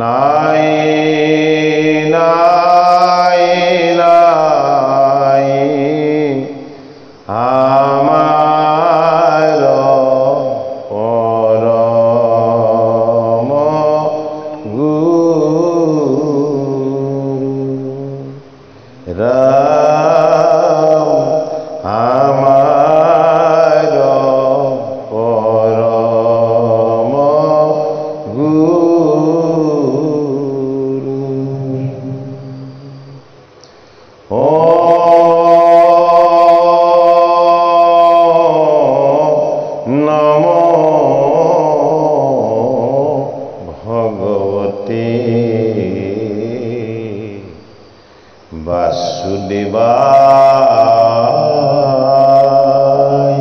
নাই নাই নাই আমার পরম গুরু রাম আমার পরম গুরু নমো ভগবতে বাসুদেবায়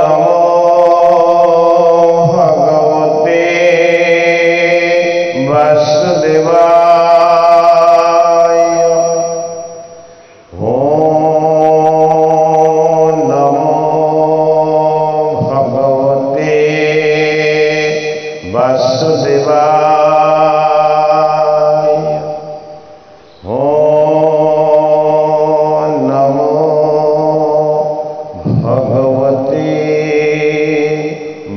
নমো ভগবতে বাসুদেবায় নমো ভগবতে বাসুদেবায় নমো ভগবতে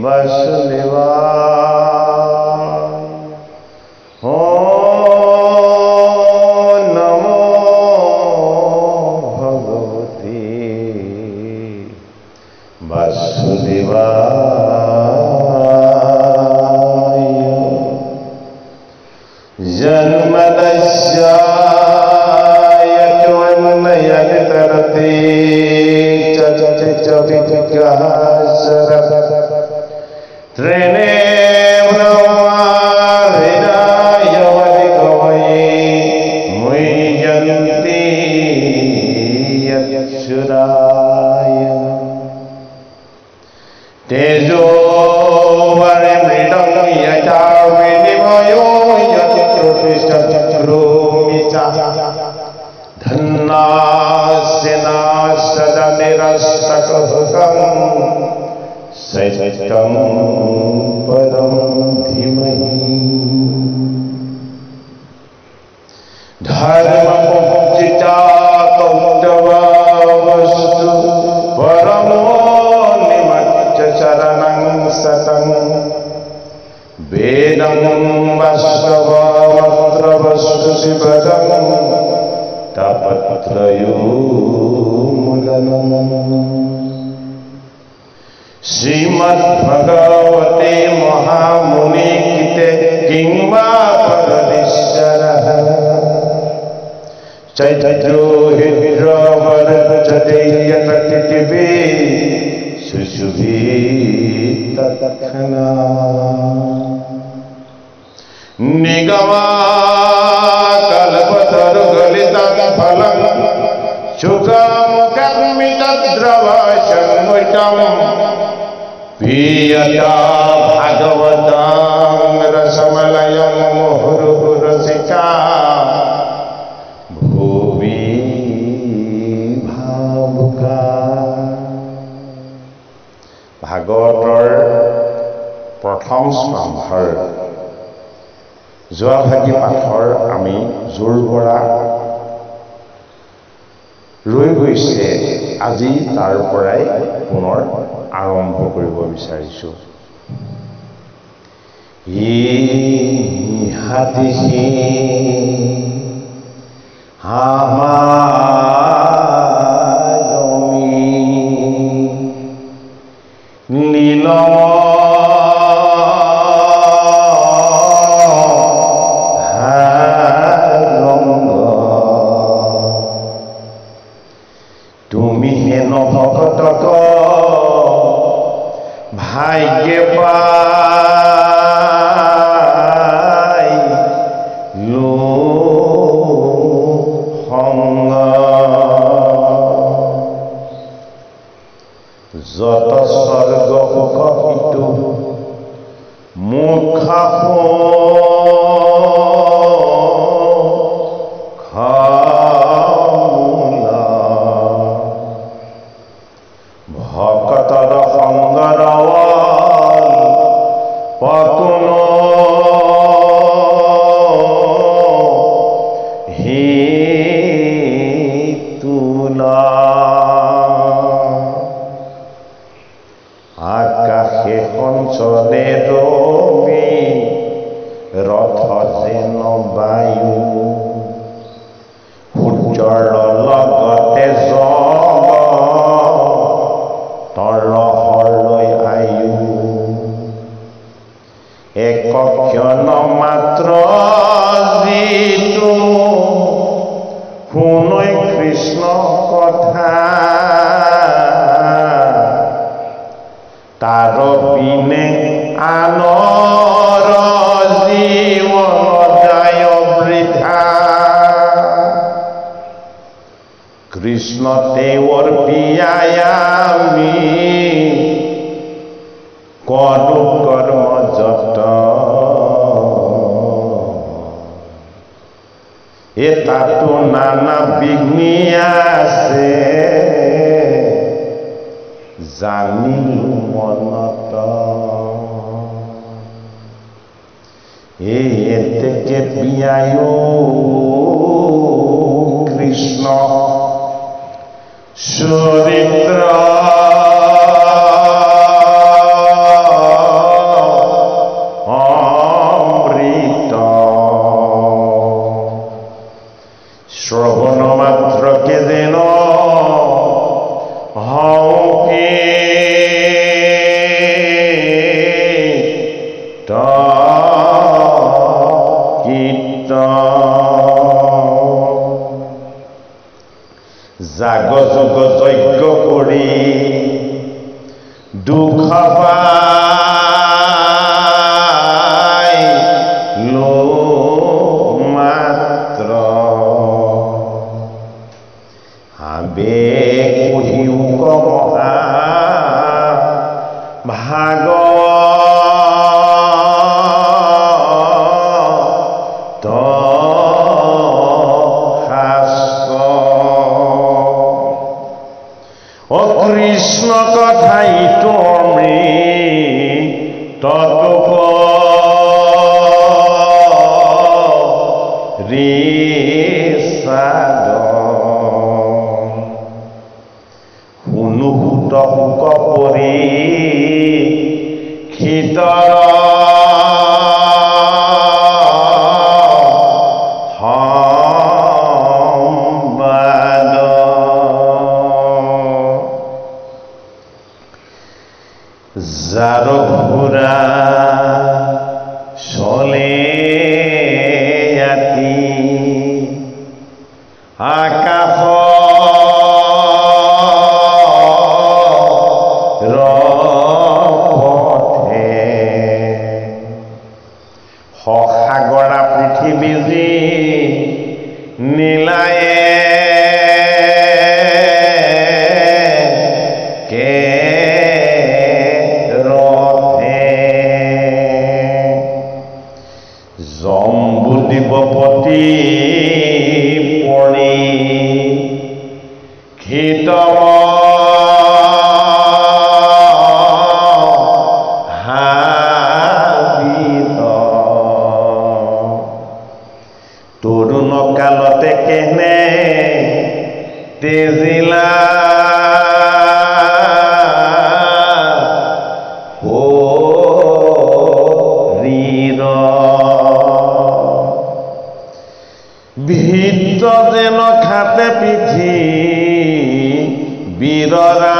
বাসুদেবায় নমো ভগবতে বাসুদেবায় जन्मदस्यायतोन्नयनितरते चचविग्रहः त्रिणे ब्रह्माभिरायवदिकवये मुह्यन्ति यत्सुराय तेजो वरमृडं यथा विनिमयो धन्नास्यनाशदनिरस्तकभुकं सत्यं परं धीमहि धर्ममुक्तिचातुर्वस्तु परमो निमच्च चरणं सतं वेदं वस्तवमत्र वस्तु शिवदं तपत्रयोमुदनं श्रीमद्भगवते महामुनिकृते किंवा परमेश्वरः चैतन्योहिद्रवरचतेयतटिटिवे सुशुभितत्क्षणा निगमाकल्पतरुगलितफलं शुकमुखमितद्रवसंयुतं पीयता भागवतं रसमलयं मुहुर्मुहुरसिका भूमि भावुका भागवतर प्रथम स्तम्भर যোৱাভাগী পাঠৰ আমি জোৰ পৰা ৰৈ গৈছে আজি তাৰ পৰাই পুনৰ আৰম্ভ কৰিব বিচাৰিছো হাতিহি হামামি নীলম তুমি হেন ভকতক ভাগ্যে পাই লো সংগ যত স্বর্গ সুখিত মুখ ভকতর সঙ্গৰৱ আকাশে সঞ্চলে ৰবি ৰথ যেন বায়ু সূৰ্যৰ লগতে তৰহলৈ আয়ু এক ক্ষণ মাত্ৰ যিটো শুনৈ কৃষ্ণ কথা তাৰ বিনে আনৰ জীৱন যায় বৃথা কৃষ্ণ তেওঁৰ পিয়াই আমি কৰো কৰ্ম যত এটাতো নানা বিঘ্নি আছে জানিলো মনত এতেকে পিয়াই কৃষ্ণ চৰিত্ৰ অমৃত শ্ৰৱণ মাত্ৰকে যেন হওঁকে জাগ যোগ যজ্ঞ কৰি দুখ পাই মাত্ৰ আবেগ কহিও কমহা ভাগ কৃষ্ণ কথাই তুমি ততপ ঋষাদ শুনুভূত শোক পৰি ক্ষিতৰ যাৰ ঘোঁৰা চলে আতি আকাশ পথে সসাগৰা পৃথিৱী যি নীলায়ে জম্বুদ্বীপপতি পৰি ক্ষিতম হাবিত তৰুণ কালতে কেনে তেজিলা ভিত যেন খাতে পিঠি বীৰৰা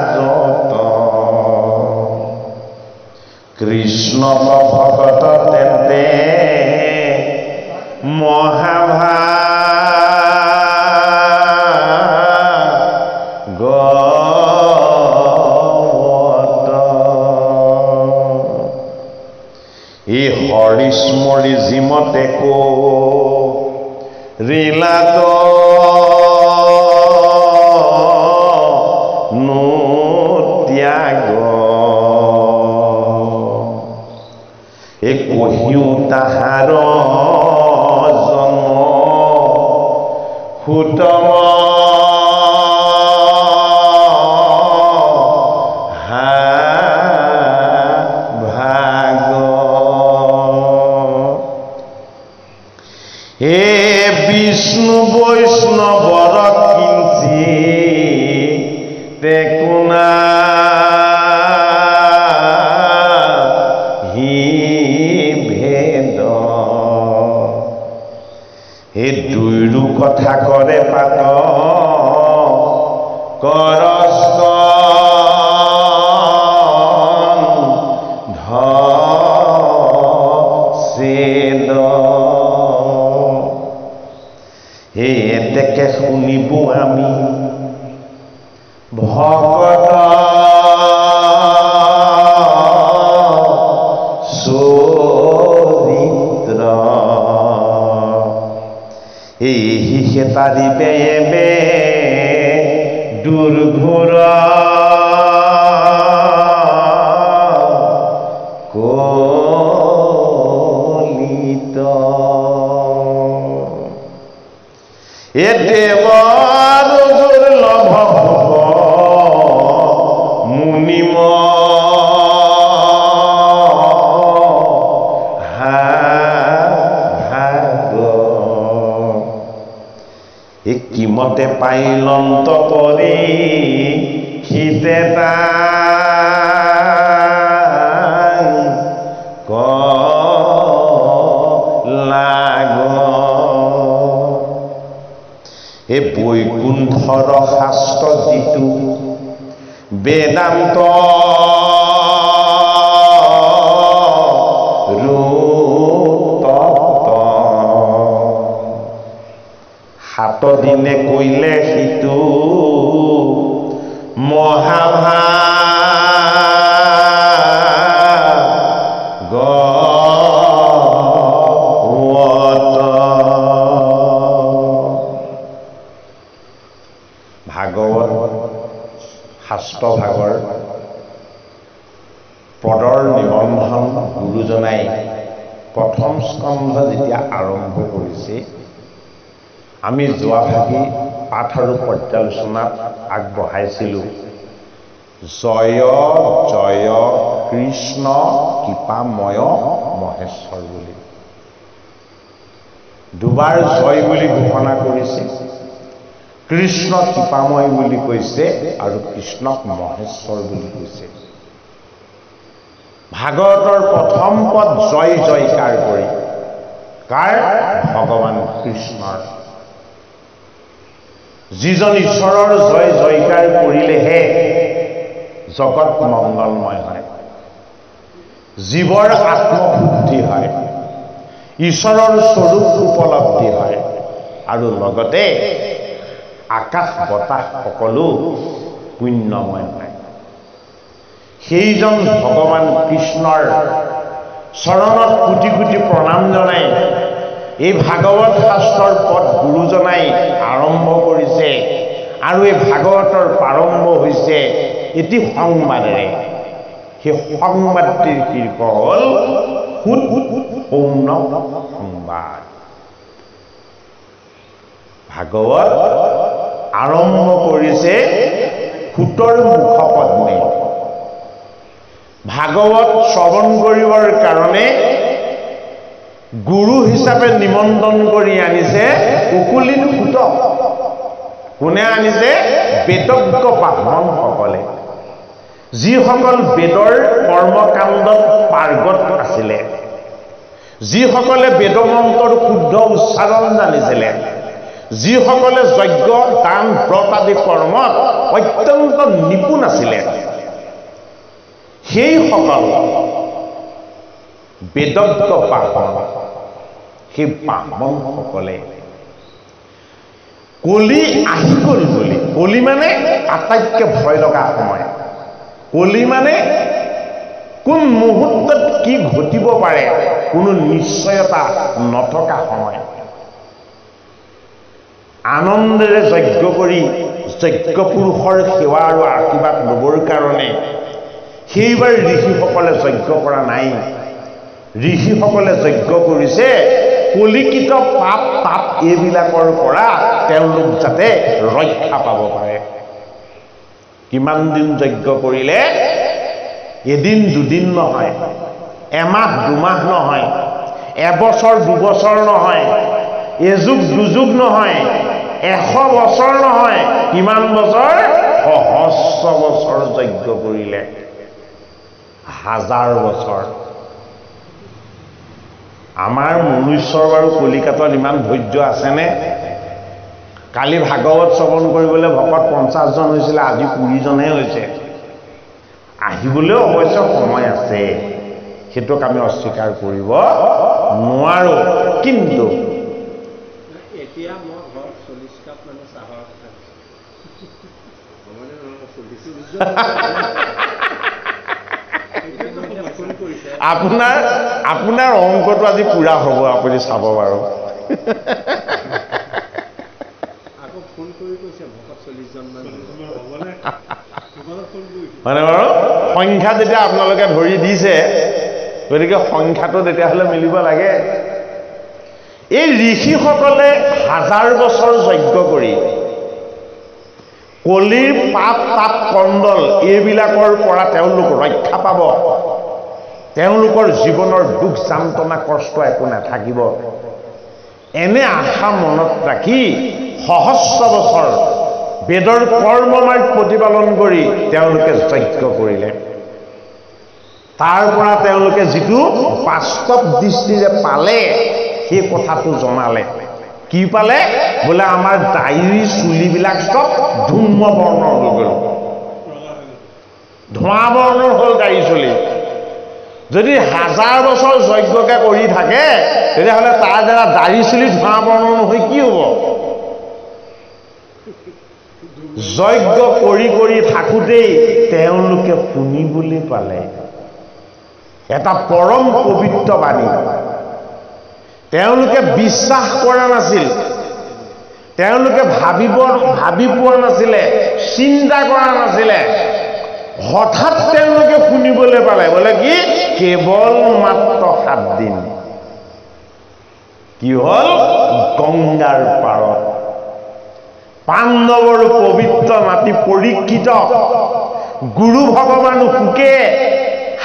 যত কৃষ্ণ ভকত তেন্তে মহাভাগ এই হৰিস্মৰি জিমতে কো ৰিলাত নো ত্যাগ এ কহিও তাহাৰ জন্ম সুতম হে বিষ্ণু বৈষ্ণৱৰ কিঞ্চিত ভকত চৰিত্ৰ এই হেতাৰিবে এবে দুৰ্ঘোৰ কলিত এ দেৱৰ দুৰ্লভ মুনিম কিমতে পাইলন্ত পৰি হিতে লাগ এই বৈকুণ্ঠৰ শাস্ত্ৰ যিটো বেদান্ত সাত দিনে কইলে সিটো ভাগৱত শাস্ত্ৰ ভাগৰ পদৰ নিবন্ধন গুৰুজনাই প্ৰথম স্কন্ধ যেতিয়া আৰম্ভ কৰিছে আমি যোৱা ভাগি পাঠ আৰু পৰ্যালোচনাত আগবঢ়াইছিলোঁ জয় জয় কৃষ্ণ কৃপাময় মহেশ্বৰ বুলি দুবাৰ জয় বুলি ঘোষণা কৰিছে কৃষ্ণ কৃপাময় বুলি কৈছে আৰু কৃষ্ণক মহেশ্বৰ বুলি কৈছে ভাগৱতৰ প্ৰথম পদ জয় জয়কাৰ কৰি কাৰ ভগৱান কৃষ্ণৰ যিজন ঈশ্বৰৰ জয় জয়কাৰ কৰিলেহে জগত মংগলময় হয় জীৱৰ আত্মশুদ্ধি হয় ঈশ্বৰৰ স্বৰূপ উপলব্ধি হয় আৰু লগতে আকাশ বতাহ সকলো পুণ্যময় হয় সেইজন ভগৱান কৃষ্ণৰ চৰণত কোটি কোটি প্ৰণাম জনাই এই ভাগৱত শাস্ত্ৰৰ পদ গুৰুজনাই আৰম্ভ কৰিছে আৰু এই ভাগৱতৰ প্ৰাৰম্ভ হৈছে এটি সংবাদেৰে সেই সংবাদটিৰ শীৰ্ষ হ'ল সুত সৌন সংবাদ ভাগৱত আৰম্ভ কৰিছে সুতৰ মুখপদ্মে ভাগৱত শ্ৰৱণ কৰিবৰ কাৰণে গুৰু হিচাপে নিমন্ত্ৰণ কৰি আনিছে উকুলিন সুত কোনে আনিছে বেদজ্ঞ ব্ৰাহ্মণসকলে যিসকল বেদৰ কৰ্মকাণ্ডত পাৰ্গত আছিলে যিসকলে বেদমন্ত্ৰৰ শুদ্ধ উচ্চাৰণ জানিছিলে যিসকলে যজ্ঞ দান ব্ৰত আদি কৰ্মত অত্যন্ত নিপুণ আছিলে সেইসকল বেদজ্ঞ ব্ৰাহ্মণ সেই ব্ৰাহ্মণসকলে কলি আহি গ'ল বুলি কলি মানে আটাইতকৈ ভয় লগা সময় কলি মানে কোন মুহূৰ্তত কি ঘটিব পাৰে কোনো নিশ্চয়তা নথকা সময় আনন্দেৰে যজ্ঞ কৰি যজ্ঞ পুৰুষৰ সেৱা আৰু আশীৰ্বাদ ল'বৰ কাৰণে সেইবাৰ ঋষিসকলে যজ্ঞ কৰা নাই ঋষিসকলে যজ্ঞ কৰিছে কলিকিত পাপ তাপ এইবিলাকৰ পৰা তেওঁলোক যাতে ৰক্ষা পাব পাৰে কিমান দিন যজ্ঞ কৰিলে এদিন দুদিন নহয় এমাহ দুমাহ নহয় এবছৰ দুবছৰ নহয় এযুগ দুযুগ নহয় 100 বছৰ নহয় কিমান বছৰ সহস্ৰ বছৰ যজ্ঞ কৰিলে হাজাৰ বছৰ আমাৰ মনুষ্যৰ বাৰু কলিকাতাত ইমান ধৈৰ্য আছেনে কালি ভাগৱত শ্ৰৱণ কৰিবলৈ ভকত 50 জন হৈছিলে আজি 20 জনহে হৈছে আহিবলৈও অৱশ্য সময় আছে সেটোক আমি অস্বীকাৰ কৰিব নোৱাৰো কিন্তু এতিয়া মই ঘৰ 40 কাপ মানে চাহৰ কথা আপোনাৰ অংকটো আজি পুৰা হ'ব, আপুনি চাব বাৰু। মানে বাৰু সংখ্যা যেতিয়া আপোনালোকে ধৰি দিছে, গতিকে সংখ্যাটো তেতিয়াহ'লে মিলিব লাগে। এই ঋষিসকলে 1000 বছৰ যজ্ঞ কৰি কলিৰ পাপ তাপ কণ্ডল এইবিলাকৰ পৰা তেওঁলোক ৰক্ষা পাব, তেওঁলোকৰ জীৱনৰ দুখ যান্ত্ৰণা কষ্ট একো নাথাকিব, এনে আশা মনত ৰাখি সহস্ৰ বছৰ বেদৰ কৰ্মমাৰ্গ প্ৰতিপালন কৰি তেওঁলোকে যজ্ঞ কৰিলে। তাৰ পৰা তেওঁলোকে যিটো বাস্তৱ দৃষ্টিৰে পালে সেই কথাটো জনালে। কি পালে? বোলে আমাৰ দাড়ি চুলিবিলাক চব ধূম্ৰ বৰ্ণৰ হৈ গ'ল, ধোঁৱা বৰ্ণৰ হ'ল দাড়ি চুলি। যদি 1000 বছৰ যজ্ঞকে কৰি থাকে, তেতিয়াহ'লে তাৰ দ্বাৰা দাড়ি চুলি ধোঁৱা বৰ্ণৰ নহয় কি হ'ব? যজ্ঞ কৰি কৰি থাকোঁতেই তেওঁলোকে শুনিবলৈ পালে এটা পৰম পবিত্ৰ বাণী। তেওঁলোকে বিশ্বাস কৰা নাছিল, তেওঁলোকে ভাবি পোৱা নাছিলে, চিন্তা কৰা নাছিলে। হঠাৎ তেওঁলোকে শুনিবলৈ পালে, বোলে কি কেৱল মাত্ৰ 7 দিন। কি হ'ল? গংগাৰ পাৰত পাণ্ডৱৰ পবিত্ৰ নাতি পৰীক্ষিত গুৰু ভগৱান শুকে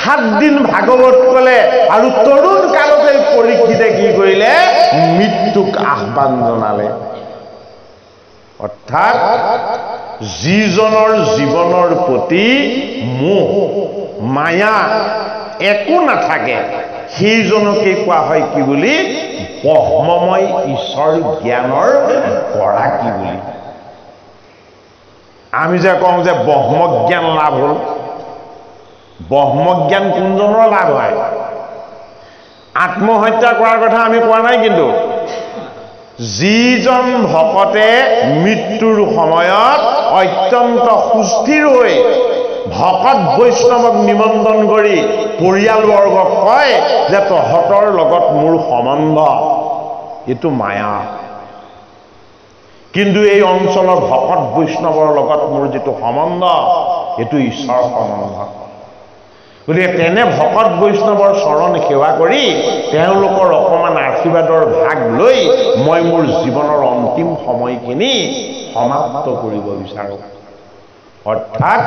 7 দিন ভাগৱত ক'লে, আৰু তৰুণ কালতে পৰীক্ষিতে কি কৰিলে? মৃত্যুক আহ্বান জনালে। অৰ্থাৎ যিজনৰ জীৱনৰ প্ৰতি মোহ মায়া একো নাথাকে, সেইজনকে কোৱা হয় কি বুলি? ব্ৰহ্মময় ঈশ্বৰ জ্ঞানৰ গৰাকী বুলি। আমি যে কওঁ যে ব্ৰহ্মজ্ঞান লাভ হ'ল, ব্ৰহ্মজ্ঞান কোনজনৰ লাভ হয়? আত্মহত্যা কৰাৰ কথা আমি কোৱা নাই, কিন্তু যিজন ভকতে মৃত্যুৰ সময়ত অত্যন্ত সুস্থিৰ হৈ ভকত বৈষ্ণৱক নিমন্ত্ৰণ কৰি পৰিয়ালবৰ্গক কয় যে তহঁতৰ লগত মোৰ সম্বন্ধ, এইটো মায়া। কিন্তু এই অঞ্চলৰ ভকত বৈষ্ণৱৰ লগত মোৰ যিটো সম্বন্ধ, এইটো ঈশ্বৰ সম্বন্ধ। গতিকে তেনে ভকত বৈষ্ণৱৰ চৰণ সেৱা কৰি তেওঁলোকৰ অকণমান আশীৰ্বাদৰ ভাগ লৈ মই মোৰ জীৱনৰ অন্তিম সময়খিনি সমাপ্ত কৰিব বিচাৰোঁ। অৰ্থাৎ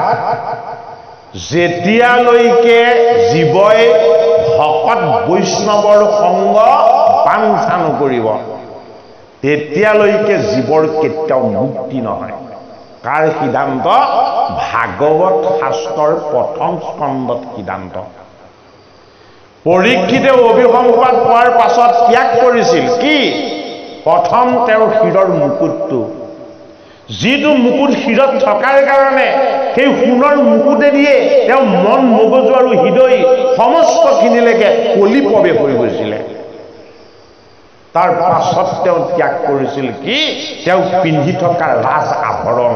যেতিয়ালৈকে জীৱই ভকত বৈষ্ণৱৰ সংগ বাঞ্ছা নকৰিব, তেতিয়ালৈকে জীৱৰ কেতিয়াও মুক্তি নহয়। কাৰ সিদ্ধান্ত? ভাগৱত শাস্ত্ৰৰ 1ম স্কন্ধত সিদ্ধান্ত। পৰীক্ষিতে অভিসম্পাদ পোৱাৰ পাছত ত্যাগ কৰিছিল কি? প্ৰথম তেওঁৰ শিৰৰ মুকুটটো, যিটো মুকুট শিৰত থকাৰ কাৰণে সেই সোণৰ মুকুটে দিয়ে তেওঁ মন মগজু আৰু হৃদয় সমস্তখিনিলৈকে কলি প্ৰৱেশ হৈ গৈছিলে। তাৰ পাছত তেওঁ ত্যাগ কৰিছিল কি? তেওঁ পিন্ধি থকা ৰাজ আভৰণ।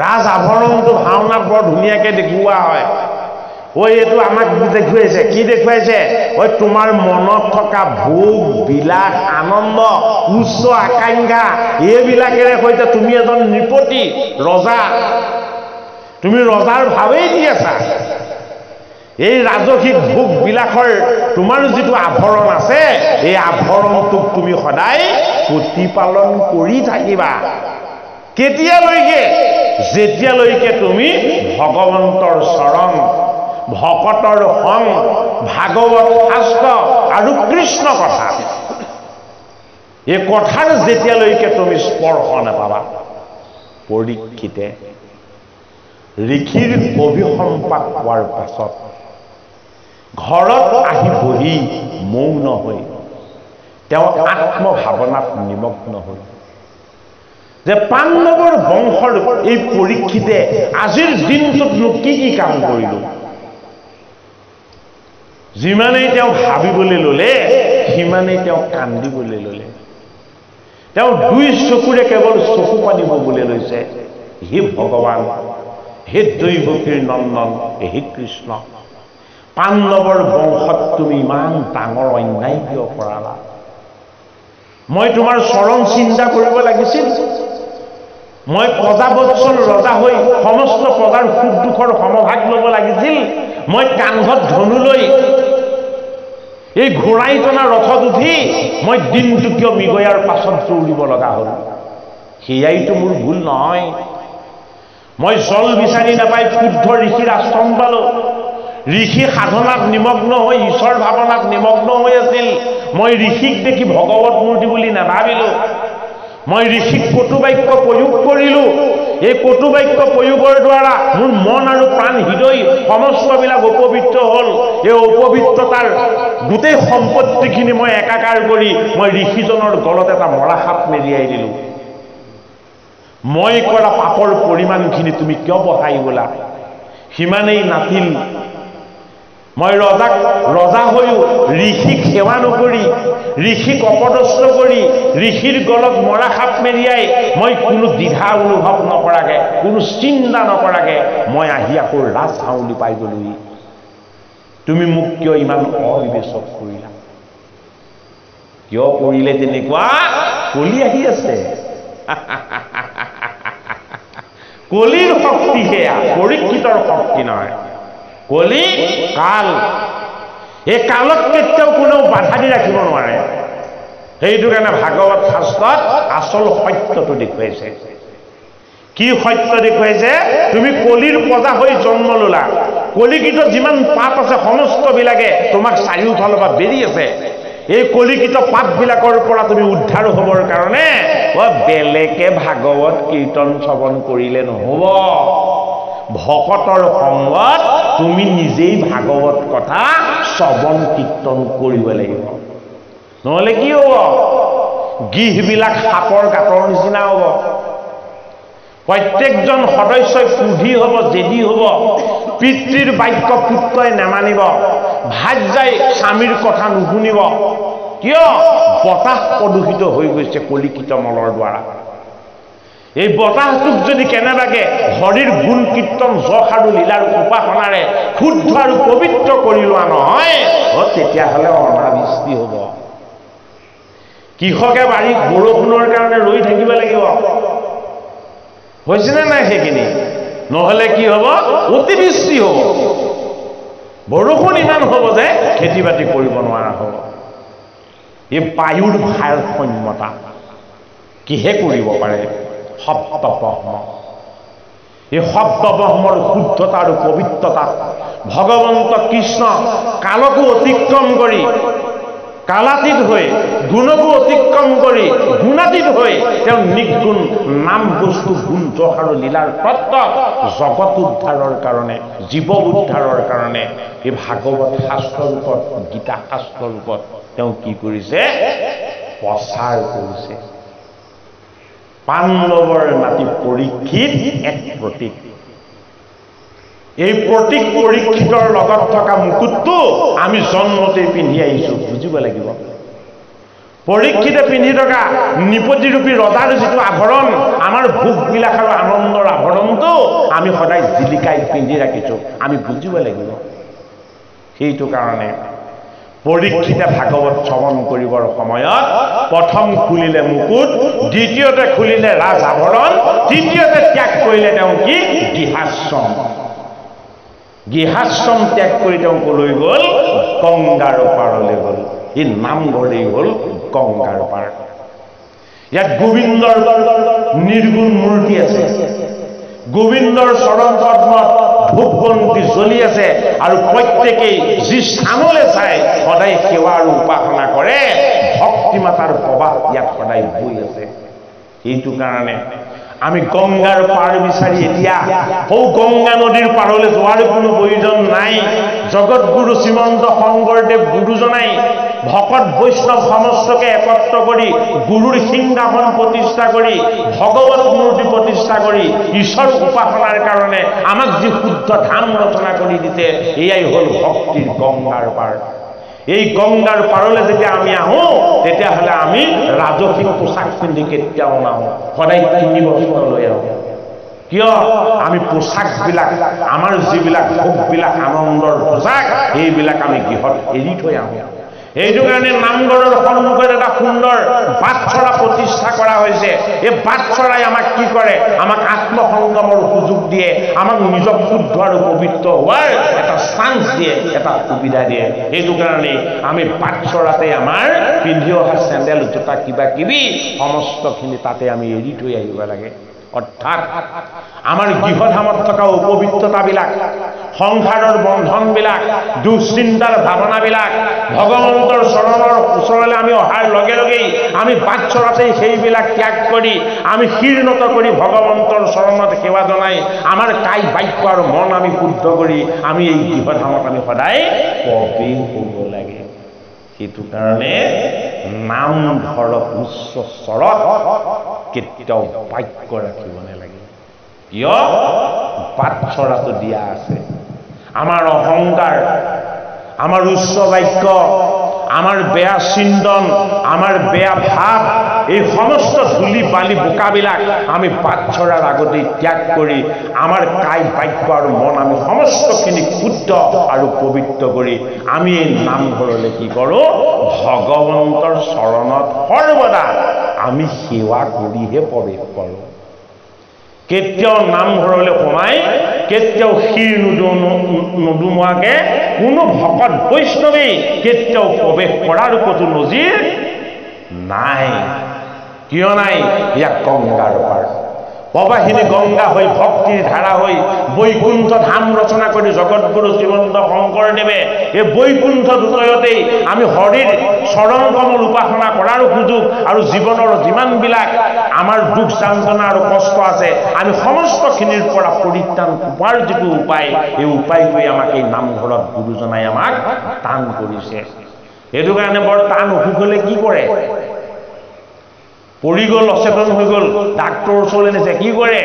ৰাজ আভৰণটো ভাওনাত বৰ ধুনীয়াকৈ দেখুওৱা হয়। এইটো আমাক দেখুৱাইছে। কি দেখুৱাইছে? তোমাৰ মনত থকা ভোগ বিলাস আনন্দ উচ্চ আকাংক্ষা এইবিলাকেৰে সৈতে তুমি এজন নৃপতি ৰজা, তুমি ৰজাৰ ভাৱেই দি আছা। এই ৰাজসিক ভোগ বিলাসৰ তোমাৰ যিটো আভৰণ আছে, এই আভৰণটোক তুমি সদায় প্ৰতিপালন কৰি থাকিবা। কেতিয়ালৈকে? যেতিয়ালৈকে তুমি ভগৱন্তৰ চৰণ, ভকতৰ সং, ভাগৱত শাস্ত্ৰ আৰু কৃষ্ণ কথা, এই কথাৰ যেতিয়ালৈকে তুমি স্পৰ্শ নাপাবা। পৰীক্ষিতে ঋষিৰ অভিসম্পাদ পোৱাৰ পাছত ঘৰত আহি বহি মৌন হৈ তেওঁ আত্মভাৱনাত নিমগ্ন হ'ল যে পাণ্ডৱৰ বংশৰ এই পৰীক্ষিতে আজিৰ দিনটোতনো কি কি কাম কৰিলো। যিমানেই তেওঁ ভাবিবলৈ ল'লে, সিমানেই তেওঁ কান্দিবলৈ ল'লে। তেওঁ 2 চকুৰে কেৱল চকু পানী ববলৈ লৈছে। হে ভগৱান, হে দৈৱকীৰ নন্দন, হে কৃষ্ণ, পাণ্ডৱৰ বংশত তুমি ইমান ডাঙৰ অন্যায় কিয় কৰালা? মই তোমাৰ চৰণ চিন্তা কৰিব লাগিছিল। মই প্ৰজাবৎসল ৰজা হৈ সমস্ত প্ৰজাৰ সুখ দুখৰ সমভাগ ল'ব লাগিছিল। মই কান্ধত ধনু লৈ এই ঘোঁৰাই টনা ৰথত উঠি মই দিনটো কিয় মৃগয়াৰ পাছত দৌৰিব লগা হ'ল? সেয়াইতো মোৰ ভুল নহয়। মই জল বিচাৰি নাপাই শুদ্ধ ঋষিৰ আশ্ৰম পালো। ঋষি সাধনাত নিমগ্ন হৈ ঈশ্বৰ ভাৱনাত নিমগ্ন হৈ আছিল। মই ঋষিক দেখি ভগৱত মূৰ্তি বুলি নাভাবিলো। মই ঋষিক কটু বাক্য প্ৰয়োগ কৰিলো। এই কটু বাক্য প্ৰয়োগৰ দ্বাৰা মোৰ মন আৰু প্ৰাণ হৃদয় সমস্তবিলাক অপবিত্ৰ হ'ল। এই অপবিত্ৰতাৰ গোটেই সম্পত্তিখিনি মই একাকাৰ কৰি মই ঋষিজনৰ গলত এটা মৰা সাপ মেৰিয়াই দিলো। মই কৰা পাপৰ পৰিমাণখিনি তুমি কিয় বঢ়াই গলা? সিমানেই নাছিল। মই ৰজা হৈও ঋষিক সেৱা নকৰি, ঋষিক অপদস্থ কৰি, ঋষিৰ গলত মৰা সাপ মেৰিয়াই মই কোনো দ্বিধা অনুভৱ নকৰাকে, কোনো চিন্তা নকৰাকে মই আহি আকৌ ৰাজ হাউলি পাই গলোহি। তুমি মোক কিয় ইমান অবিবেচক কৰিলা? কিয় কৰিলে তেনেকুৱা? কলি আহি আছে। কলিৰ শক্তি সেয়া, পৰীক্ষিতৰ শক্তি নহয়। কলি কাল, এই কালক কেতিয়াও কোনেও বাধা দি ৰাখিব নোৱাৰে। সেইটো কাৰণে ভাগৱত শাস্ত্ৰত আচল সত্যটো দেখুৱাইছে। কি সত্য দেখুৱাইছে? তুমি কলিৰ প্ৰজা হৈ জন্ম ললা। কলিকিত যিমান পাপ আছে সমস্তবিলাকে তোমাক চাৰিওফালৰ পৰা বেৰি আছে। এই কলিকিত পাপবিলাকৰ পৰা তুমি উদ্ধাৰ হ'বৰ কাৰণে বেলেগে ভাগৱত কীৰ্তন শ্ৰৱণ কৰিলে নহ'ব। ভকতৰ সংগত তুমি নিজেই ভাগৱত কথা শ্ৰৱণ কীৰ্তন কৰিব লাগিব। নহ'লে কি হ'ব? গৃহবিলাক সাপৰ গাঁতৰ নিচিনা হ'ব। প্ৰত্যেকজন সদস্যই ক্ৰোধী হ'ব, জেদী হ'ব। পিতৃৰ বাক্য পুত্ৰই নেমানিব। ভাৰ্যাই স্বামীৰ কথা নুশুনিব। কিয়? বতাহ প্ৰদূষিত হৈ গৈছে কলিকিত মলৰ দ্বাৰা। এই বতাহটোক যদি কেনেবাকে হৰিৰ গুণ কীৰ্তন যশ আৰু লীলাৰ উপাসনাৰে শুদ্ধ আৰু পবিত্ৰ কৰি লোৱা নহয়, তেতিয়াহ'লে অনাবৃষ্টি হ'ব। কৃষকে বাৰীত বৰষুণৰ কাৰণে ৰৈ থাকিব লাগিব। হৈছেনে নাই সেইখিনি? নহ'লে কি হ'ব? অতিবৃষ্টি হ'ব। বৰষুণ ইমান হ'ব যে খেতি বাতি কৰিব নোৱাৰা হ'ব। এই বায়ুৰ ভাৰসাম্যতা কিহে কৰিব পাৰে? শব্দব্ৰহ্ম। এই শব্দব্ৰহ্মৰ শুদ্ধতা আৰু পবিত্ৰতা ভগৱন্ত কৃষ্ণ কালকো অতিক্ৰম কৰি, কালাতীত হৈ, গুণকো অতিক্ৰম কৰি, গুণাতীত হৈ তেওঁ নিৰ্গুণ নাম বস্তু গুণ যশ আৰু লীলাৰ তত্ত্ব জগত উদ্ধাৰৰ কাৰণে, জীৱ উদ্ধাৰৰ কাৰণে এই ভাগৱত শাস্ত্ৰ ৰূপত, গীতা শাস্ত্ৰ ৰূপত তেওঁ কি কৰিছে? প্ৰচাৰ কৰিছে। পাণ্ডৱৰ নাতি পৰীক্ষিত এক প্ৰতীক। এই প্ৰতীক পৰীক্ষিতৰ লগত থকা মুকুটটো আমি জন্মতেই পিন্ধি আহিছো, বুজিব লাগিব। পৰীক্ষিতে পিন্ধি থকা নিপতিৰূপী ৰজাৰ যিটো আভৰণ, আমাৰ ভোগ বিলাস আৰু আনন্দৰ আভৰণটো আমি সদায় জিলিকাই পিন্ধি ৰাখিছো, আমি বুজিব লাগিব। সেইটো কাৰণে পৰীক্ষিতে ভাগৱত শ্ৰৱণ কৰিবৰ সময়ত প্ৰথম খুলিলে মুকুট, দ্বিতীয়তে খুলিলে ৰাজ আভৰণ, তৃতীয়তে ত্যাগ কৰিলে তেওঁ কি? গৃহাশ্ৰম। গৃহাশ্ৰম ত্যাগ কৰি তেওঁ কলৈ গ'ল? গংগাৰ পাৰলৈ গ'ল। এই নামঘৰেই হ'ল গংগাৰ পাৰ। ইয়াত গোবিন্দৰ নিৰ্গুণ মূৰ্তি আছে। গোবিন্দৰ চৰণ পদ্মত ধূপ বন্তি জ্বলি আছে আৰু প্ৰত্যেকেই যি স্থানলৈ চাই সদায় সেৱা আৰু উপাসনা কৰে। ভক্তি মাতাৰ প্ৰবাহ ইয়াত সদায় বৈ আছে। এইটো কাৰণে আমি গংগাৰ পাৰ বিচাৰি এতিয়া গংগা নদীৰ পাৰলৈ যোৱাৰ কোনো প্ৰয়োজন নাই। জগতগুৰু শ্ৰীমন্ত শংকৰদেৱ গুৰুজনাই ভকত বৈষ্ণৱ সমস্তকে একত্ৰ কৰি গুৰুৰ সিংহাসন প্ৰতিষ্ঠা কৰি ভগৱত মূৰ্তি প্ৰতিষ্ঠা কৰি ঈশ্বৰ উপাসনাৰ কাৰণে আমাক যি শুদ্ধ ধাম ৰচনা কৰি দিছে, এয়াই হ'ল ভক্তিৰ গংগাৰ পাৰ। এই গংগাৰ পাৰলৈ যেতিয়া আমি আহো, তেতিয়াহ'লে আমি ৰাজসিক পোছাক পিন্ধি কেতিয়াও নাহো, সদায় 3 বস্ত্ৰ লৈ আহো। কিয় আমি পোছাকবিলাক আমাৰ যিবিলাক ভোগবিলাক আনন্দৰ পোছাক এইবিলাক আমি গৃহত এৰি থৈ আহোঁ এইটো কাৰণে নামঘৰৰ সন্মুখত এটা সুন্দৰ বাটচৰা প্ৰতিষ্ঠা কৰা হৈছে এই বাটচৰাই আমাক কি কৰে আমাক আত্মসংগমৰ সুযোগ দিয়ে আমাক নিজক শুদ্ধ আৰু পবিত্ৰ হোৱাৰ এটা চান্স দিয়ে এটা সুবিধা দিয়ে এইটো কাৰণে আমি বাটচৰাতে আমাৰ পিন্ধি অহা চেণ্ডেল জোতা কিবা কিবি সমস্তখিনি তাতে আমি এৰি থৈ আহিব লাগে অৰ্থাৎ আমাৰ গৃহধামত থকা অপবিত্ৰতাবিলাক সংসাৰৰ বন্ধনবিলাক দুশ্চিন্তাৰ ভাৱনাবিলাক ভগৱন্তৰ চৰণৰ ওচৰলৈ আমি অহাৰ লগে লগেই আমি বাটচৰাতেই সেইবিলাক ত্যাগ কৰি আমি শীৰ্ণত কৰি ভগৱন্তৰ চৰণত সেৱা জনাই আমাৰ কায় বাক্য আৰু মন আমি শুদ্ধ কৰি আমি এই গৃহধামত আমি সদায় প্ৰৱেশ হ'ব লাগে সেইটো কাৰণে নামঘৰত উচ্চ স্বৰত কেতিয়াও বাক্য ৰাখিব নালাগে কিয় বাটচৰাটো দিয়া আছে আমাৰ অহংকাৰ আমাৰ উচ্চ বাক্য আমাৰ বেয়া চিন্তন আমাৰ বেয়া ভাৱ এই সমস্ত ধূলি বালি বোকাবিলাক আমি বাটচৰাৰ আগতেই ত্যাগ কৰি আমাৰ কায় বাক্য আৰু মন আমি সমস্তখিনি শুদ্ধ আৰু পবিত্ৰ কৰি আমি এই নামঘৰলৈ কি কৰোঁ ভগৱন্তৰ চৰণত সৰ্বদা আমি সেৱা কৰিহে প্ৰৱেশ কৰোঁ কেতিয়াও নামঘৰলৈ সোমাই কেতিয়াও শিৰ নুদুমোৱাকে কোনো ভকত বৈষ্ণৱেই কেতিয়াও প্ৰৱেশ কৰাৰ ক'তো নজিৰ নাই কিয় নাই ইয়াক গংগাৰ পাৰ প্ৰবাহিনী গংগা হৈ ভক্তিৰ ধাৰা হৈ বৈকুণ্ঠ ধাম ৰচনা কৰি জগতগুৰু শ্ৰীমন্ত শংকৰদেৱে এই বৈকুণ্ঠ দুটয়তেই আমি হৰিৰ চৰণ কমল উপাসনা কৰাৰ সুযোগ আৰু জীৱনৰ যিমানবিলাক আমাৰ দুখ যান্ত্ৰণা আৰু কষ্ট আছে আমি সমস্তখিনিৰ পৰা পৰিত্ৰাণ পোৱাৰ যিটো উপায় এই উপায়টোৱে আমাক এই নামঘৰত গুৰুজনাই আমাক দান কৰিছে সেইটো কাৰণে বৰ টান অসুখ হ'লে কি কৰে পৰি গ'ল অচেতন হৈ গ'ল ডাক্তৰৰ ওচৰলৈ নিছে কি কৰে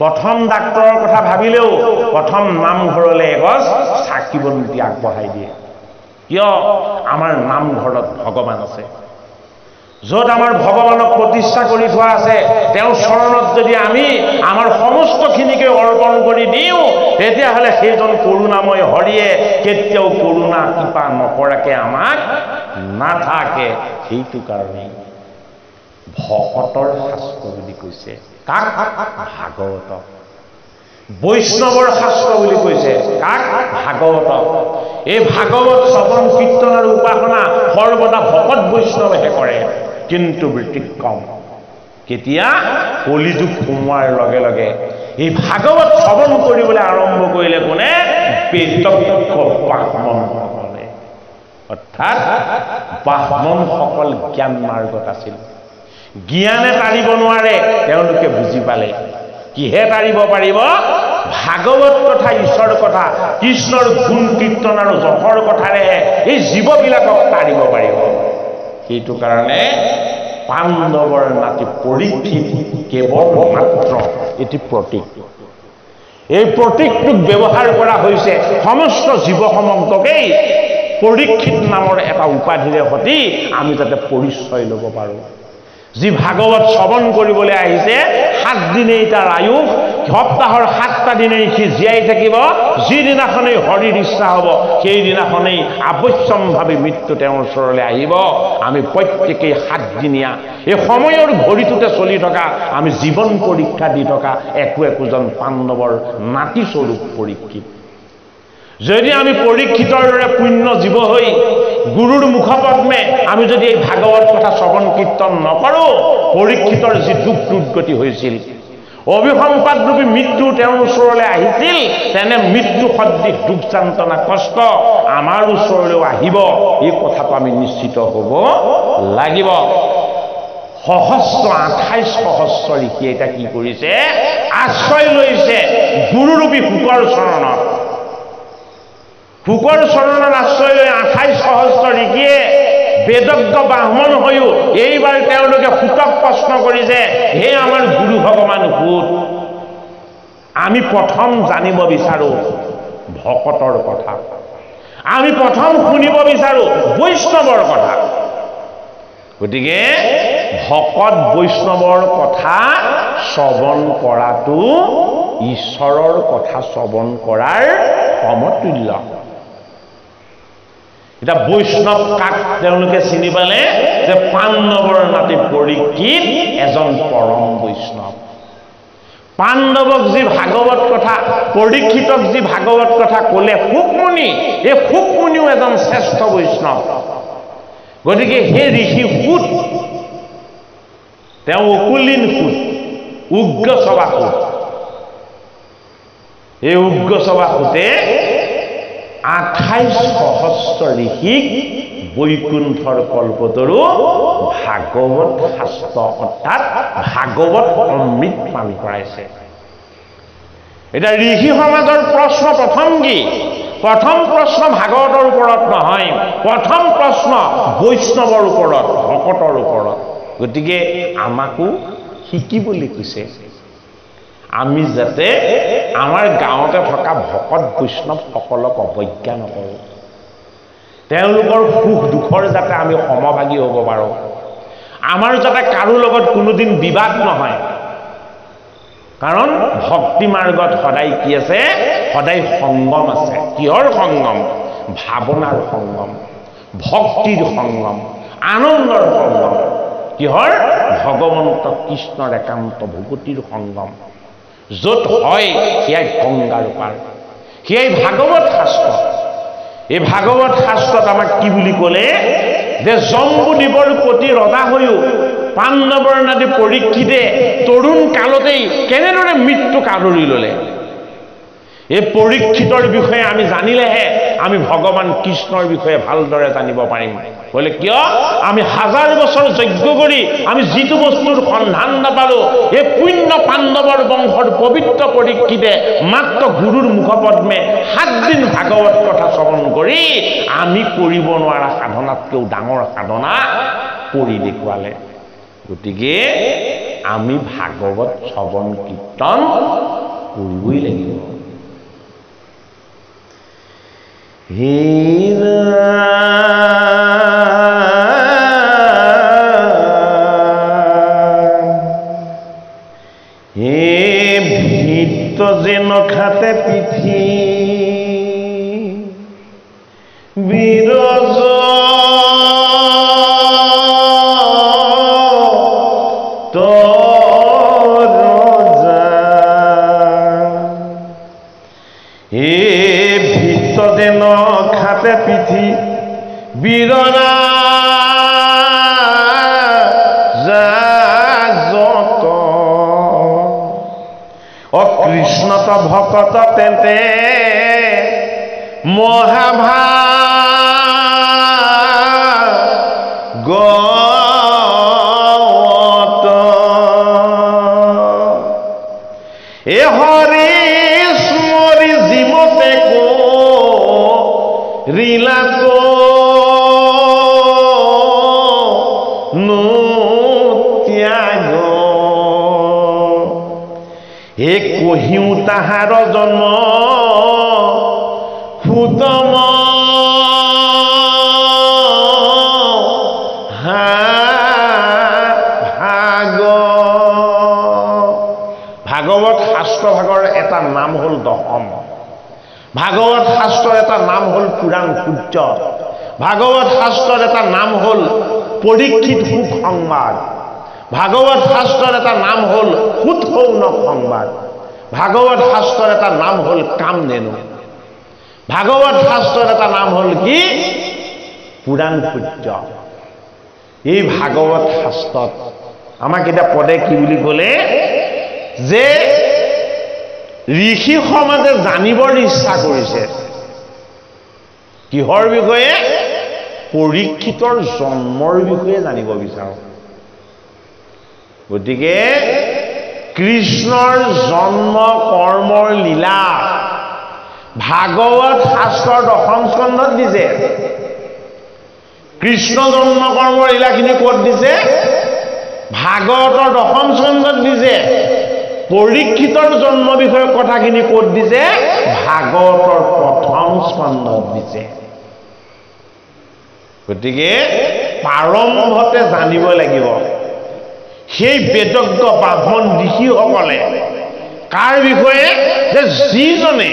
প্ৰথম ডাক্তৰৰ কথা ভাবিলেও প্ৰথম নামঘৰলৈ এগছ চাকি বন্তি আগবঢ়াই দিয়ে কিয় আমাৰ নামঘৰত ভগৱান আছে য'ত আমাৰ ভগৱানক প্ৰতিষ্ঠা কৰি থোৱা আছে তেওঁৰ চৰণত যদি আমি আমাৰ সমস্তখিনিকে অৰ্পণ কৰি দিওঁ তেতিয়াহ'লে সেইজন কৰুণাময় হৰিয়ে কেতিয়াও কৰুণা কৃপা নকৰাকে আমাক নাথাকে সেইটো কাৰণেই ভকতৰ শাস্ত্ৰ বুলি কৈছে কাক ভাগৱত বৈষ্ণৱৰ শাস্ত্ৰ বুলি কৈছে কাক ভাগৱত এই ভাগৱত শ্ৰৱণ কীৰ্তন আৰু উপাসনা সৰ্বদা ভকত বৈষ্ণৱেহে কৰে কিন্তু ব্যতিক্ৰম কেতিয়া কলিযুগ সোমোৱাৰ লগে লগে এই ভাগৱত শ্ৰৱণ কৰিবলৈ আৰম্ভ কৰিলে কোনে বেদজ্ঞ ব্ৰাহ্মণসকলে অৰ্থাৎ ব্ৰাহ্মণসকল জ্ঞান মাৰ্গত আছিল জ্ঞানে তাৰিব নোৱাৰে তেওঁলোকে বুজি পালে কিহে তাৰিব পাৰিব ভাগৱত কথা ঈশ্বৰ কথা কৃষ্ণৰ গুণ কীৰ্তন আৰু যশৰ কথাৰেহে এই জীৱবিলাকক তাৰিব পাৰিব সেইটো কাৰণে পাণ্ডৱৰ নাতি পৰীক্ষিত কেৱল মাত্ৰ এটি প্ৰতীক এই প্ৰতীকটোক ব্যৱহাৰ কৰা হৈছে সমস্ত জীৱ সমগ্ৰকেই পৰীক্ষিত নামৰ এটা উপাধিৰে সৈতে আমি যাতে পৰিচয় ল'ব পাৰোঁ যি ভাগৱত শ্ৰৱণ কৰিবলৈ আহিছে 7 দিনেই তাৰ আয়ুস সপ্তাহৰ 7টা দিনেই সি জীয়াই থাকিব যিদিনাখনেই হৰিৰ ইচ্ছা হ'ব সেইদিনাখনেই আৱশ্যমভাৱে মৃত্যু তেওঁৰ ওচৰলৈ আহিব আমি প্ৰত্যেকেই 7 দিনীয়া এই সময়ৰ ঘড়ীটোতে চলি থকা আমি জীৱন পৰীক্ষা দি থকা একোজন পাণ্ডৱৰ নাতি স্বৰূপ পৰীক্ষিত যদি আমি পৰীক্ষিতৰ দৰে পুণ্য জীৱ হৈ গুৰুৰ মুখপদ্মে আমি যদি এই ভাগৱত কথা শ্ৰৱণ কীৰ্তন নকৰোঁ পৰীক্ষিতৰ যি দুখ দুৰ্গতি হৈছিল অভিসম্পাদৰূপী মৃত্যু তেওঁৰ ওচৰলৈ আহিছিল তেনে মৃত্যু সদৃশ দুখ যান্ত্ৰণা কষ্ট আমাৰ ওচৰলৈও আহিব এই কথাটো আমি নিশ্চিত হ'ব লাগিব সহস্ৰ 28 সহস্ৰ ঋষি এটা কি কৰিছে আশ্ৰয় লৈছে গুৰুৰূপী শুকৰ চৰণত শুকৰ চৰণত আশ্ৰয় লৈ 28 সহস্ৰ ঋষিয়ে বেদজ্ঞ ব্ৰাহ্মণ হৈও এইবাৰ তেওঁলোকে শুকক প্ৰশ্ন কৰিছে হে আমাৰ গুৰু ভগৱান শুক আমি প্ৰথম জানিব বিচাৰোঁ ভকতৰ কথা আমি প্ৰথম শুনিব বিচাৰোঁ বৈষ্ণৱৰ কথা গতিকে ভকত বৈষ্ণৱৰ কথা শ্ৰৱণ কৰাটো ঈশ্বৰৰ কথা শ্ৰৱণ কৰাৰ সমতুল্য। এটা বৈষ্ণৱ কাক তেওঁলোকে চিনি পালে যে পাণ্ডৱৰ নাতি পৰীক্ষিত এজন পৰম বৈষ্ণৱ। পাণ্ডৱক যি ভাগৱত কথা, পৰীক্ষিতক যি ভাগৱত কথা ক'লে শুকমুনি, এই শুকমুনিও এজন শ্ৰেষ্ঠ বৈষ্ণৱ। গতিকে সেই ঋষি সুত, তেওঁ অকুলীন সুত, উগ্ৰসভা সুত। এই উগ্ৰসভা সুতে 28 সহস্ৰ ঋষিক বৈকুণ্ঠৰ কল্পতৰু ভাগৱত শাস্ত্ৰ অৰ্থাৎ ভাগৱত অমৃত পান কৰাইছে। এতিয়া ঋষি সমাজৰ প্ৰশ্ন প্ৰথম কি? প্ৰথম প্ৰশ্ন ভাগৱতৰ ওপৰত নহয়, প্ৰথম প্ৰশ্ন বৈষ্ণৱৰ ওপৰত, ভকতৰ ওপৰত। গতিকে আমাকো শিকিবলৈ কৈছে, আমি যাতে আমাৰ গাঁৱতে থকা ভকত বৈষ্ণৱসকলক অৱজ্ঞা নকৰোঁ, তেওঁলোকৰ সুখ দুখৰ যাতে আমি সমভাগী হ'ব পাৰোঁ, আমাৰ যাতে কাৰো লগত কোনোদিন বিবাদ নহয়। কাৰণ ভক্তি মাৰ্গত সদায় কি আছে? সদায় সংগম আছে। কিহৰ সংগম? ভাৱনাৰ সংগম, ভক্তিৰ সংগম, আনন্দৰ সংগম। কিহৰ? ভগৱন্ত কৃষ্ণৰ একান্ত ভকতিৰ সংগম। য'ত হয় সেয়াই গংগাৰ পাৰ, সেয়াই ভাগৱত শাস্ত্ৰ। এই ভাগৱত শাস্ত্ৰত আমাক কি বুলি ক'লে যে জম্বুদ্বীপৰ প্ৰতি ৰজা হৈও পাণ্ডৱৰ নাতি পৰীক্ষিতে তৰুণ কালতেই কেনেদৰে মৃত্যুক আদৰি ল'লে। এই পৰীক্ষিতৰ বিষয়ে আমি জানিলেহে আমি ভগৱান কৃষ্ণৰ বিষয়ে ভালদৰে জানিব পাৰিম। বোলে কিয়? আমি 1000 বছৰ যজ্ঞ কৰি আমি যিটো বস্তুৰ সন্ধান নাপালোঁ, এই পুণ্য পাণ্ডৱৰ বংশৰ পবিত্ৰ পৰীক্ষিতে মাত্ৰ গুৰুৰ মুখপদ্মে 7 দিন ভাগৱত কথা শ্ৰৱণ কৰি আমি কৰিব নোৱাৰা সাধনাতকৈও ডাঙৰ সাধনা কৰি দেখুৱালে। গতিকে আমি ভাগৱত শ্ৰৱণ কীৰ্তন কৰিবই লাগিব। ভিত যেন খাতে পিঠি বিৰজ যেন খাতে পিঠি বীৰনা যত অকৃষ্ণত ভকত তেন্তে মহাভাগৱত এ হৰি স্মৰি জীমতে ৰিলাত ত্যাগ হে কহিও তাহাৰ জন্ম সুতম ভাগৱত শাস্ত্ৰ ভাগৰ এটা নাম হ'ল দশম। ভাগৱত শাস্ত্ৰৰ এটা নাম হ'ল পুৰাণ সূৰ্য। ভাগৱত শাস্ত্ৰৰ এটা নাম হ'ল পৰীক্ষিত সুখ সংবাদ। ভাগৱত শাস্ত্ৰৰ এটা নাম হ'ল সুত সৌনক সংবাদ। ভাগৱত শাস্ত্ৰৰ এটা নাম হ'ল কামধেনু। ভাগৱত শাস্ত্ৰৰ এটা নাম হ'ল কি? পুৰাণ সূৰ্য। এই ভাগৱত শাস্ত্ৰত আমাক এতিয়া পদে কি বুলি ক'লে যে ঋষি সমাজে জানিবৰ ইচ্ছা কৰিছে কিহৰ বিষয়ে? পৰীক্ষিতৰ জন্মৰ বিষয়ে জানিব বিচাৰো। গতিকে কৃষ্ণৰ জন্ম কৰ্মৰ লীলা ভাগৱত শাস্ত্ৰৰ 10ম স্কন্ধত দিছে। কৃষ্ণ জন্ম কৰ্মৰ লীলাখিনি ক'ত দিছে? ভাগৱতৰ 10ম স্কন্ধত দিছে। পৰীক্ষিতৰ জন্ম বিষয়ক কথাখিনি ক'ত দিছে? ভাগৱতৰ 1ম স্কন্ধত দিছে। গতিকে প্ৰাৰম্ভতে জানিব লাগিব সেই বেদজ্ঞ ব্ৰাহ্মণ ঋষিসকলে কাৰ বিষয়ে যে যিজনে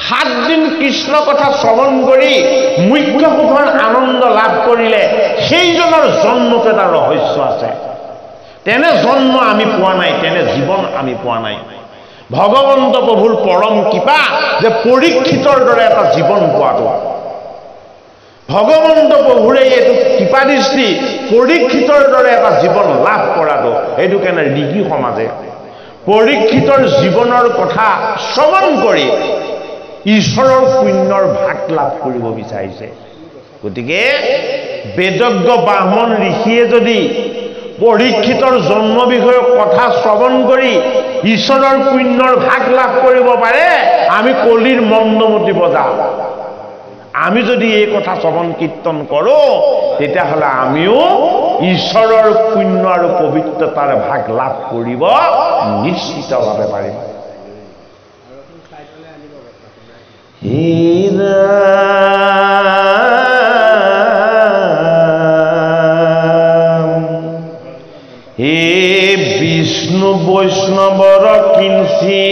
7 দিন কৃষ্ণ কথা শ্ৰৱণ কৰি মুখ্য সুখৰ আনন্দ লাভ কৰিলে সেইজনৰ জন্মত এটা ৰহস্য আছে। তেনে জন্ম আমি পোৱা নাই, তেনে জীৱন আমি পোৱা নাই। ভগৱন্ত প্ৰভুৰ পৰম কৃপা যে পৰীক্ষিতৰ দৰে এটা জীৱন পোৱাটো। ভগৱন্ত প্ৰভুৰে এইটো কৃপা দৃষ্টি পৰীক্ষিতৰ দৰে এটা জীৱন লাভ কৰাটো। এইটো কাৰণে ঋষি সমাজে পৰীক্ষিতৰ জীৱনৰ কথা শ্ৰৱণ কৰি ঈশ্বৰৰ পুণ্যৰ ভাগ লাভ কৰিব বিচাৰিছে। গতিকে বেদজ্ঞ ব্ৰাহ্মণ ঋষিয়ে যদি পৰীক্ষিতৰ জন্ম বিষয়ক কথা শ্ৰৱণ কৰি ঈশ্বৰৰ পুণ্যৰ ভাগ লাভ কৰিব পাৰে, আমি কলিৰ মন্দমতি বজা আমি যদি এই কথা শ্ৰৱণ কীৰ্তন কৰোঁ, তেতিয়াহ'লে আমিও ঈশ্বৰৰ পুণ্য আৰু পবিত্ৰতাৰ ভাগ লাভ কৰিব নিশ্চিতভাৱে পাৰিম। হে বিষ্ণু বৈষ্ণৱৰ কিঞ্চি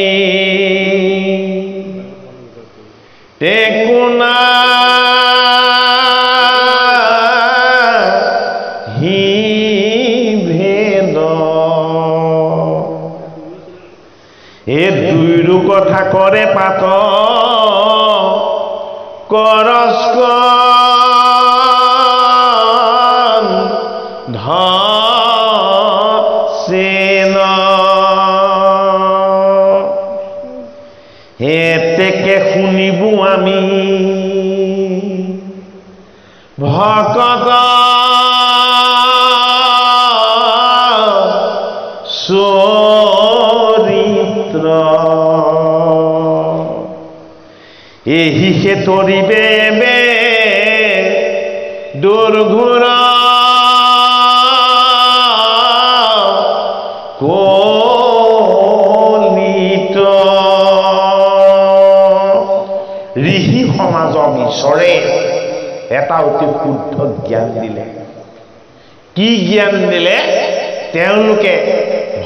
টেকুনা হি ভেদ এ দুইৰো কথা কৰে পাত কৰস্ক ধেন হেতেকে শুনিবো আমি ভকত চৰিত্ৰ এহিহে তৰিবে বে দুৰ্ঘুৰ কলিত ঋষি সমাজক ঈশ্বৰে এটা অতি শুদ্ধ জ্ঞান দিলে। কি জ্ঞান দিলে? তেওঁলোকে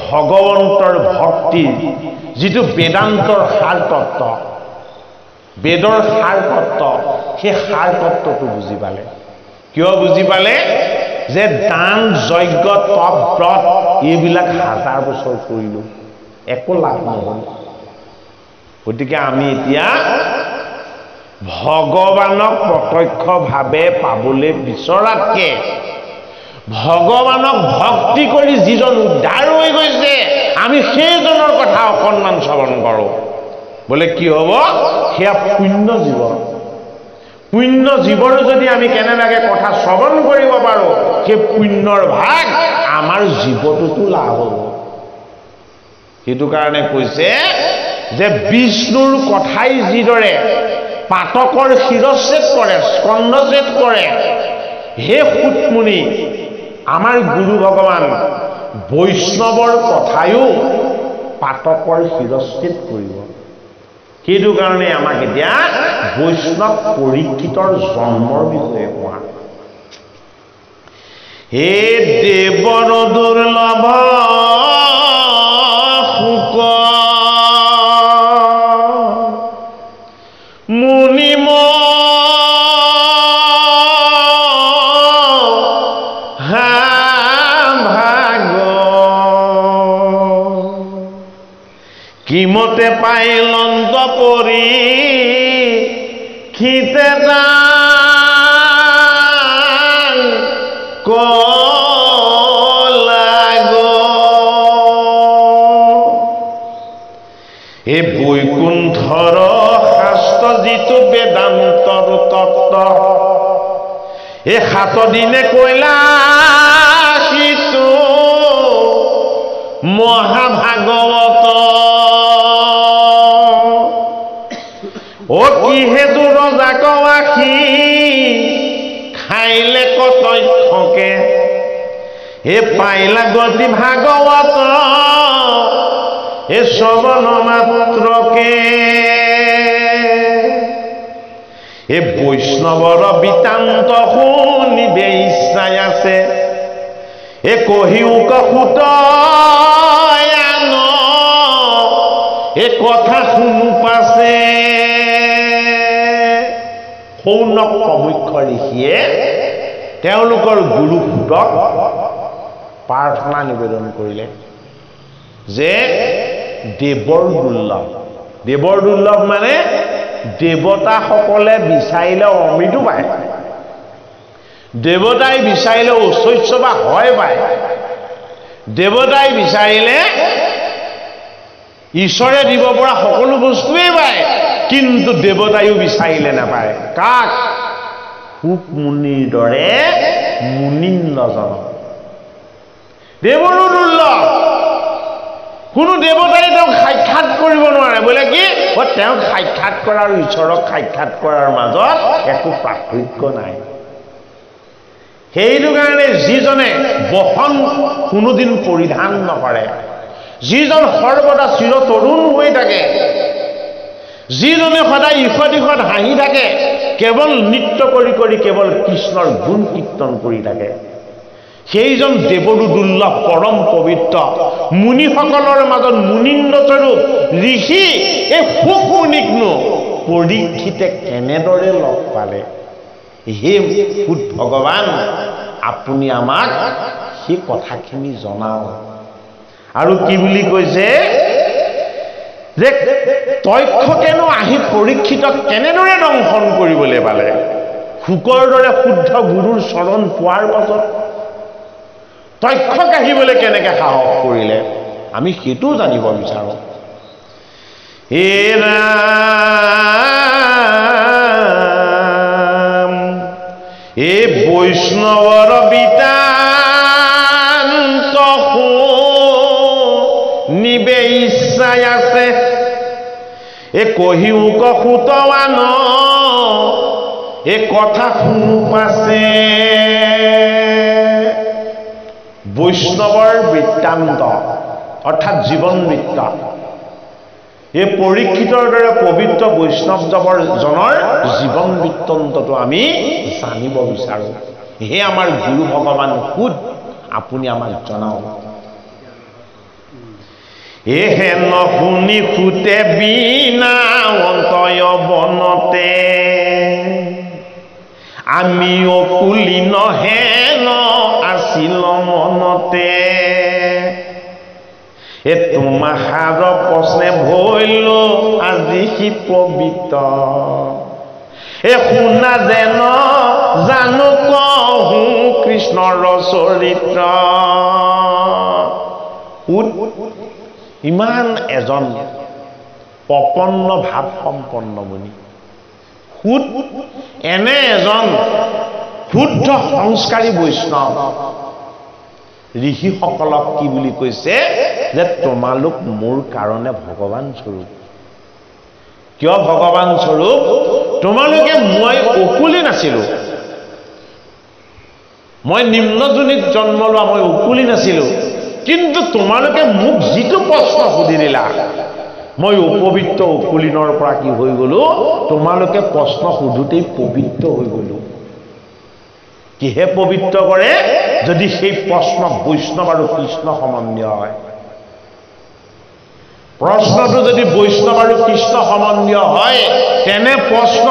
ভগৱন্তৰ ভক্তিৰ যিটো বেদান্তৰ সাৰ তত্ত্ব, বেদৰ সাৰ তত্ত্ব, সেই সাৰ তত্ত্বটো বুজি পালে। কিয় বুজি পালে? যে দান যজ্ঞ তপ ব্ৰত এইবিলাক 1000 বছৰ কৰিলোঁ, একো লাভ নহ'ল। গতিকে আমি এতিয়া ভগৱানক প্ৰত্যক্ষভাৱে পাবলৈ বিচৰাতকে ভগৱানক ভক্তি কৰি যিজন উদ্ধাৰ হৈ গৈছে আমি সেইজনৰ কথা অকণমান শ্ৰৱণ কৰোঁ। বোলে কি হ'ব? সেয়া পুণ্য জীৱ। পুণ্য জীৱৰ যদি আমি কেনেবাকৈ কথা শ্ৰৱণ কৰিব পাৰোঁ, সেই পুণ্যৰ ভাগ আমাৰ জীৱটোতো লাভ হ'ব। সেইটো কাৰণে কৈছে যে বিষ্ণুৰ কথাই যিদৰে পাতকৰ শিৰচ্ছেদ কৰে, স্কন্ধচ্ছেদ কৰে, হে সুতমুনি আমাৰ গুৰু ভগৱান বৈষ্ণৱৰ কথায়ো পাতকৰ শিৰচ্ছেদ কৰিব। সেইটো কাৰণে আমাক এতিয়া বৈষ্ণৱ পৰীক্ষিতৰ জন্মৰ বিষয়ে কোৱা। হে দেৱৰ দুৰ্লভ শুক মুনিম ভাগ কিমতে পাই লন্ত পৰি খিতে কলাগ এই বৈকুণ্ঠৰ শাস্ত্ৰ যিটো বেদান্তৰ তত্ত্ব, এই 7 দিনে কৈলাসিতো মহাভাগৱত অ কিহে দূৰ জাকৱাসী খাইলে কতক্ষকে হে পাইলা গতি ভাগৱত এ শ্ৰৱণ মাত্ৰকে এ বৈষ্ণৱৰ বিতান্ত শুনিবে ইচ্ছাই আছে এ কহিউক সুত আন এ কথা শুনো পাছে সৌনক প্ৰমুখ্য ঋষিয়ে তেওঁলোকৰ গুৰু সুতক প্ৰাৰ্থনা নিবেদন কৰিলে যে দেৱৰ দুৰ্লভ মানে দেৱতাসকলে বিচাৰিলে অমৃতো পায়, দেৱতাই বিচাৰিলে ঐশ্বৰ্য বা হয় পায়, দেৱতাই বিচাৰিলে ঈশ্বৰে দিব পৰা সকলো বস্তুৱেই পায়, কিন্তু দেৱতায়ো বিচাৰিলে নাপায়। কাক? শুক মুনিৰ দৰে মুনিন্দ্ৰজন। দেৱৰো দুৰ্লভ, কোনো দেৱতাই তেওঁক সাক্ষাৎ কৰিব নোৱাৰে। বোলে কি? তেওঁক সাক্ষাৎ কৰা আৰু ঈশ্বৰক সাক্ষাৎ কৰাৰ মাজত একো পাৰ্থক্য নাই। সেইটো কাৰণে যিজনে বসন কোনোদিন পৰিধান নকৰে, যিজন সৰ্বদা চিৰ তৰুণ হৈ থাকে, যিজনে সদায় ইষত ইষত হাঁহি থাকে, কেৱল নৃত্য কৰি কৰি কেৱল কৃষ্ণৰ গুণ কীৰ্তন কৰি থাকে, সেইজন দেৱৰো দুৰ্লভ পৰম পবিত্ৰ মুনিসকলৰ মাজত মুনিন্দ্ৰস্বৰূপ ঋষি এই শুক মুনিকনো পৰীক্ষিতে কেনেদৰে লগ পালে? হে সুত ভগৱান, আপুনি আমাক সেই কথাখিনি জনাওক। আৰু কি বুলি কৈছে যে তক্ষকেনো আহি পৰীক্ষিতক কেনেদৰে দংশন কৰিবলৈ পালে? শুকৰ দৰে শুদ্ধ গুৰুৰ চৰণ পোৱাৰ পাছত তক্ষক আহিবলৈ কেনেকৈ সাহস কৰিলে? আমি সেইটো জানিব বিচাৰো। হে ৰাম, এই বৈষ্ণৱৰ বিতান্ত নিবে ইচ্ছাই আছে, এ কহিউক সুত আন এ কথা শুনো পাছে। বৈষ্ণৱৰ বৃত্তান্ত অৰ্থাৎ জীৱন বৃত্ত, এই পৰীক্ষিতৰ দৰে পবিত্ৰ বৈষ্ণৱজনৰ জীৱন বৃত্তান্তটো আমি জানিব বিচাৰো। হে আমাৰ গুৰু ভগৱান সুত, আপুনি আমাক জনাওক। এহে নুশুনি সুতে বিনা অন্তয় বনতে, আমি অকুলি নহেন আছিল মনতে। এ তোমাহাৰ প্ৰশ্নে ভৈল আজি সি পবিত্ৰ, এ শুনা যেন জানো কহো কৃষ্ণৰ চৰিত্ৰ। ইমান এজন প্ৰপন্ন ভাৱ সম্পন্ন মুনি, সুত এনে এজন শুদ্ধ সংস্কাৰী বৈষ্ণৱ ঋষিসকলক কি বুলি কৈছে যে তোমালোক মোৰ কাৰণে ভগৱান স্বৰূপ। কিয় ভগৱান স্বৰূপ? তোমালোকে, মই অকুলি নাছিলো, মই নিম্নজনীত জন্ম লোৱা, মই অকুলি নাছিলো, কিন্তু তোমালোকে মোক যিটো প্ৰশ্ন সুধি দিলা, মই উপবিত্ৰ অকুলিনৰ পৰা কি হৈ গলো? তোমালোকে প্ৰশ্ন সোধোতেই পবিত্ৰ হৈ গলো। কিহে পবিত্ৰ কৰে? যদি সেই প্ৰশ্ন বৈষ্ণৱ আৰু কৃষ্ণ সম্বন্ধীয় হয়। প্ৰশ্নটো যদি বৈষ্ণৱ আৰু কৃষ্ণ সম্বন্ধীয় হয়, তেনে প্ৰশ্ন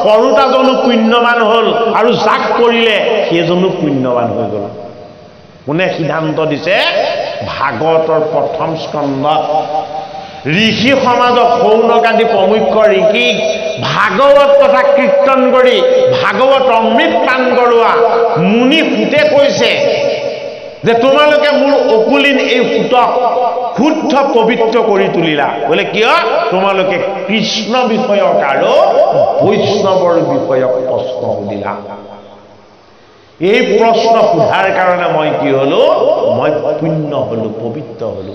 কৰোতাজনো পুণ্যৱান হল আৰু যাক কৰিলে সেইজনো পুণ্যৱান হৈ গল। কোনে সিদ্ধান্ত দিছে? ভাগৱতৰ প্ৰথম স্কন্ধত ঋষি সমাজক সৌনক আদি প্ৰমুখ্য ঋষিক ভাগৱত কথা কীৰ্তন কৰি ভাগৱত অমৃত পান কৰোৱা মুনি সুতে কৈছে যে তোমালোকে মোৰ অকুলিন এই সুতক শুদ্ধ পবিত্ৰ কৰি তুলিলা। বোলে কিয়? তোমালোকে কৃষ্ণ বিষয়ক আৰু বৈষ্ণৱৰ বিষয়ক প্ৰশ্ন সুধিলা। এই প্ৰশ্ন সোধাৰ কাৰণে মই কি হলো? মই পুণ্য হলো, পবিত্ৰ হলো।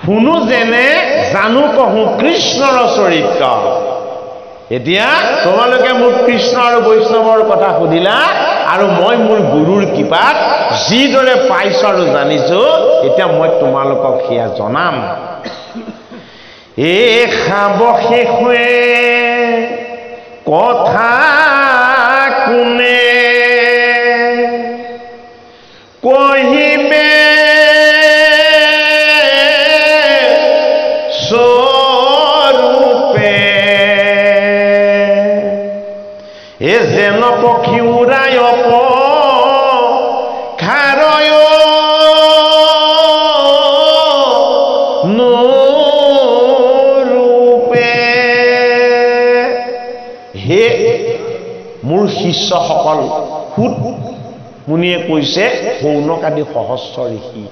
শুনো যেনে জানো কহো কৃষ্ণৰ চৰিত্ৰ। এতিয়া তোমালোকে মোক কৃষ্ণ আৰু বৈষ্ণৱৰ কথা সুধিলা, আৰু মই মোৰ গুৰুৰ কৃপাত যিদৰে পাইছো আৰু জানিছো, এতিয়া মই তোমালোকক সেয়া জনাম। এই সাৱশেষে কথা কোনে এ যেন পক্ষী উৰাই খাৰয় নৰূপে। হে মোৰ শিষ্যসকল, সুত মুনিয়ে কৈছে সৌনকাদি সহস্ৰ ঋষি,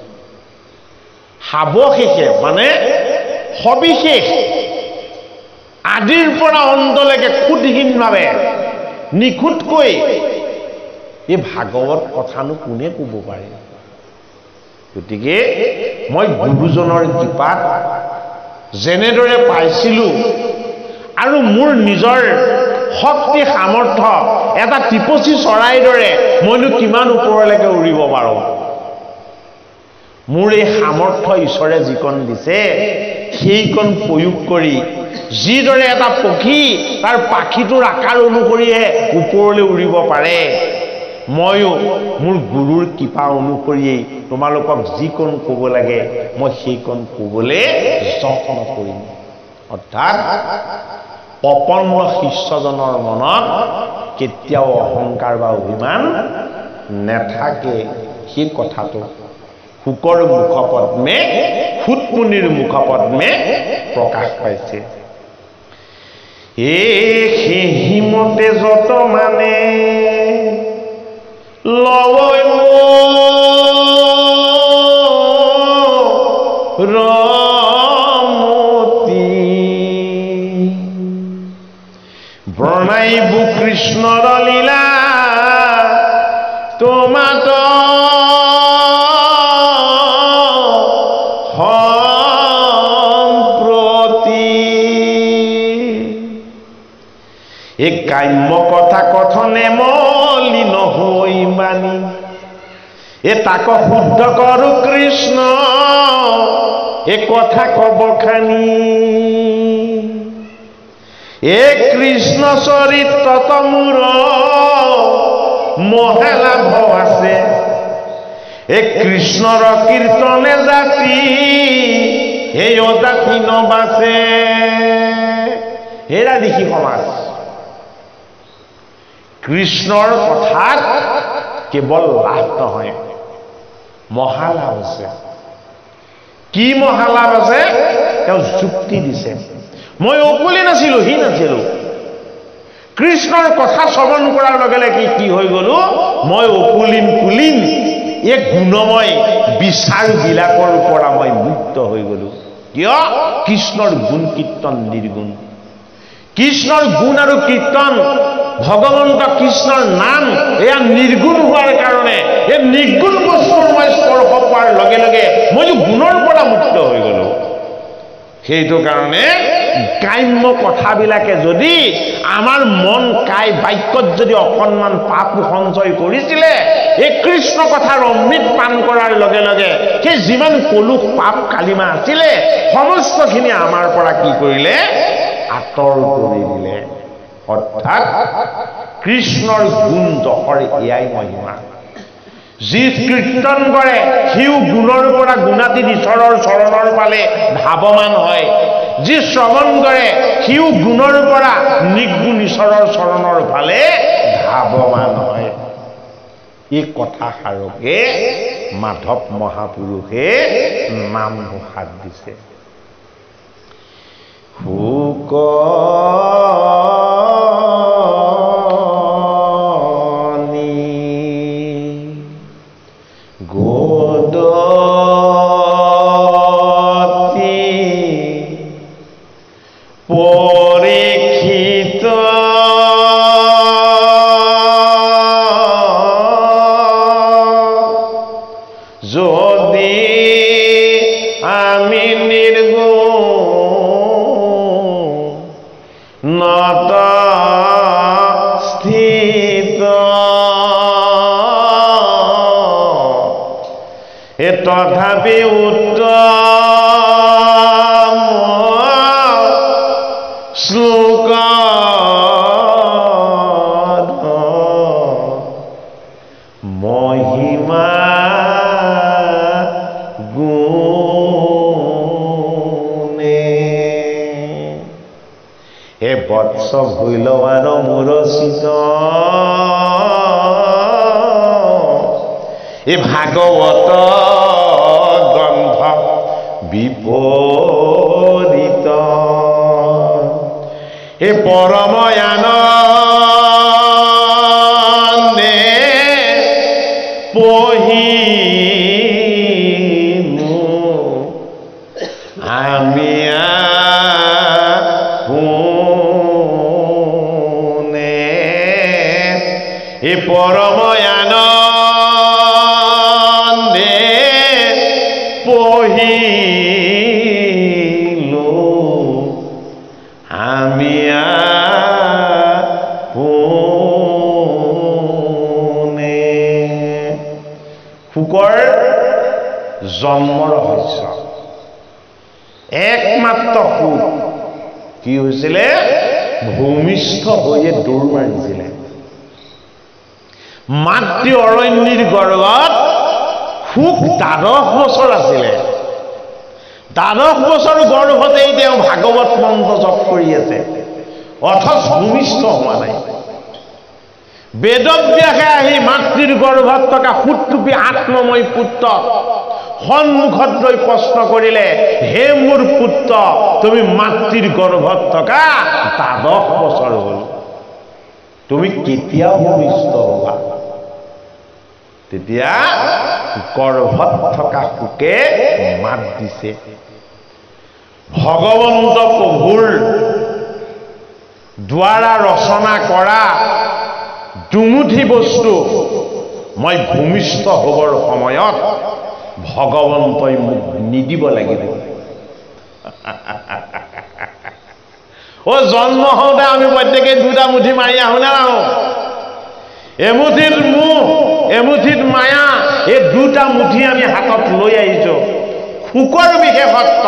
সাৱশেষে মানে সবিশেষ আদিৰ পৰা অন্তলৈকে খুদহীনভাৱে নিখুঁতকৈ এই ভাগৱত কথানো কোনে ক'ব পাৰে? গতিকে মই গুৰুজনৰ কৃপাত যেনেদৰে পাইছিলোঁ আৰু মোৰ নিজৰ শক্তি সামৰ্থ্য এটা টিপচী চৰাইৰ দৰে মইনো কিমান ওপৰলৈকে উৰিব পাৰোঁ। মোৰ এই সামৰ্থ্য ঈশ্বৰে যিকণ দিছে সেইকণ প্ৰয়োগ কৰি যিদৰে এটা পক্ষী তাৰ পাখিটোৰ আকাৰ অনুসৰিহে ওপৰলৈ উৰিব পাৰে, ময়ো মোৰ গুৰুৰ কৃপা অনুসৰিয়েই তোমালোকক যিকণ ক'ব লাগে মই সেইকণ ক'বলৈ যত্ন কৰিম। অৰ্থাৎ প্ৰপন্ন শিষ্যজনৰ মনত কেতিয়াও অহংকাৰ বা অভিমান নেথাকে। সেই কথাটো শুকৰ মুখপদ্মে সুতমুনিৰ মুখপদ্মে প্ৰকাশ পাইছে। সেইমতে যত মানে লয় ৰমতি বৰ্ণাইবু কৃষ্ণৰ লীলা তোমাত এই কাম্য কথা কথনে মলিন হৈ মানি এ তাক শুদ্ধ কৰো কৃষ্ণ এ কথা কব খানি। এ কৃষ্ণ চৰিত্ৰত মোৰ মহালাভ আছে, এ কৃষ্ণৰ কীৰ্তনে জাতি এই অজাতি নবাচে। হেৰা দেখি সমাজ কৃষ্ণৰ কথাত কেৱল লাভ নহয়, মহালাভ আছে। কি মহালাভ আছে? তেওঁ যুক্তি দিছে। মই অকলে নাছিলো, সি নাছিলো। কৃষ্ণৰ কথা শ্ৰৱণ কৰাৰ লগে লগে কি হৈ গলো? মই অকুলিন কুলিন এই গুণময় বিচাৰ বিলাকৰ পৰা মই মুক্ত হৈ গলো। কিয়? কৃষ্ণৰ গুণ কীৰ্তন নিৰ্গুণ। কৃষ্ণৰ গুণ আৰু কীৰ্তন, ভগৱন্ত কৃষ্ণৰ নাম এয়া নিৰ্গুণ হোৱাৰ কাৰণে এই নিৰ্গুণ বস্তুৰ মই স্পৰ্শ পোৱাৰ লগে লগে মই গুণৰ পৰা মুক্ত হৈ গলো। সেইটো কাৰণে কাম্য কথাবিলাকে যদি আমাৰ মন কায় বাক্যত যদি অকণমান পাপ সঞ্চয় কৰিছিলে, এই কৃষ্ণ কথাৰ অমৃত পান কৰাৰ লগে লগে সেই যিমান কলুষ পাপ কালিমা আছিলে সমস্তখিনি আমাৰ পৰা কি কৰিলে? আঁতৰ কৰি দিলে। অৰ্থাৎ কৃষ্ণৰ গুণ যশৰ এয়াই মহিমা। যি কীৰ্তন কৰে সিও গুণৰ পৰা গুণাতীত ঈশ্বৰৰ চৰণৰ ফালে ধাৱমান হয়। যি শ্ৰৱণ কৰে সিও গুণৰ পৰা নিৰ্গুণ ঈশ্বৰৰ চৰণৰ ফালে ধাৱমান হয়। এই কথাষাৰকে মাধৱ মহাপুৰুষে নাম ঘোষাত দিছে। শুক পৰীক্ষিত যদি আমি নিৰ্গুণ নত স্থিত এ তথাপি উত্তম শ্লোক মহিমা গুণে। হে বৎস ভৈলৱান মুৰচিত এই ভাগৱত গ্ৰন্থ বিপৰীত এই পৰময়ান পহিনু আমি পুনে এই পৰময়ান পহিলো আমি পুনে শুকৰ জন্মৰ ৰহস্য একমাত্ৰ সুখ কি হৈছিলে ভূমিষ্ঠ হৈয়ে দৌৰ মাৰিছিলে মাতৃ অৰণ্যৰ গৰ্ভত সুখ 12 বছৰ আছিলে 12 বছৰ গৰ্ভতেই তেওঁ ভাগৱত মন্ত্ৰ জপ কৰি আছে অথচ ভূমিষ্ঠ হোৱা নাই বেদব্যাসে আহি মাতৃৰ গৰ্ভত থকা সুতৰূপী আত্মময় পুত্ৰ সন্মুখত লৈ প্ৰশ্ন কৰিলে হে মোৰ পুত্ৰ তুমি মাতৃৰ গৰ্ভত থকা 12 বছৰ হ'ল তুমি কেতিয়া ভূমিষ্ঠ হ'বা তেতিয়া গৰ্ভত থকা সুকে মাত দিছে ভগৱন্ত প্ৰভুৰ দ্বাৰা ৰচনা কৰা দুমুঠি বস্তু মই ভূমিষ্ঠ হ'বৰ সময়ত ভগৱন্তই মোক নিদিব লাগিব ও জন্ম হওঁতে আমি প্ৰত্যেকে দুটা মুঠি মাৰি আহো না নাহো এমুঠিত মোহ এমুঠিত মায়া এই দুটা মুঠি আমি হাতত লৈ আহিছো সুকৰ বিশেষত্ব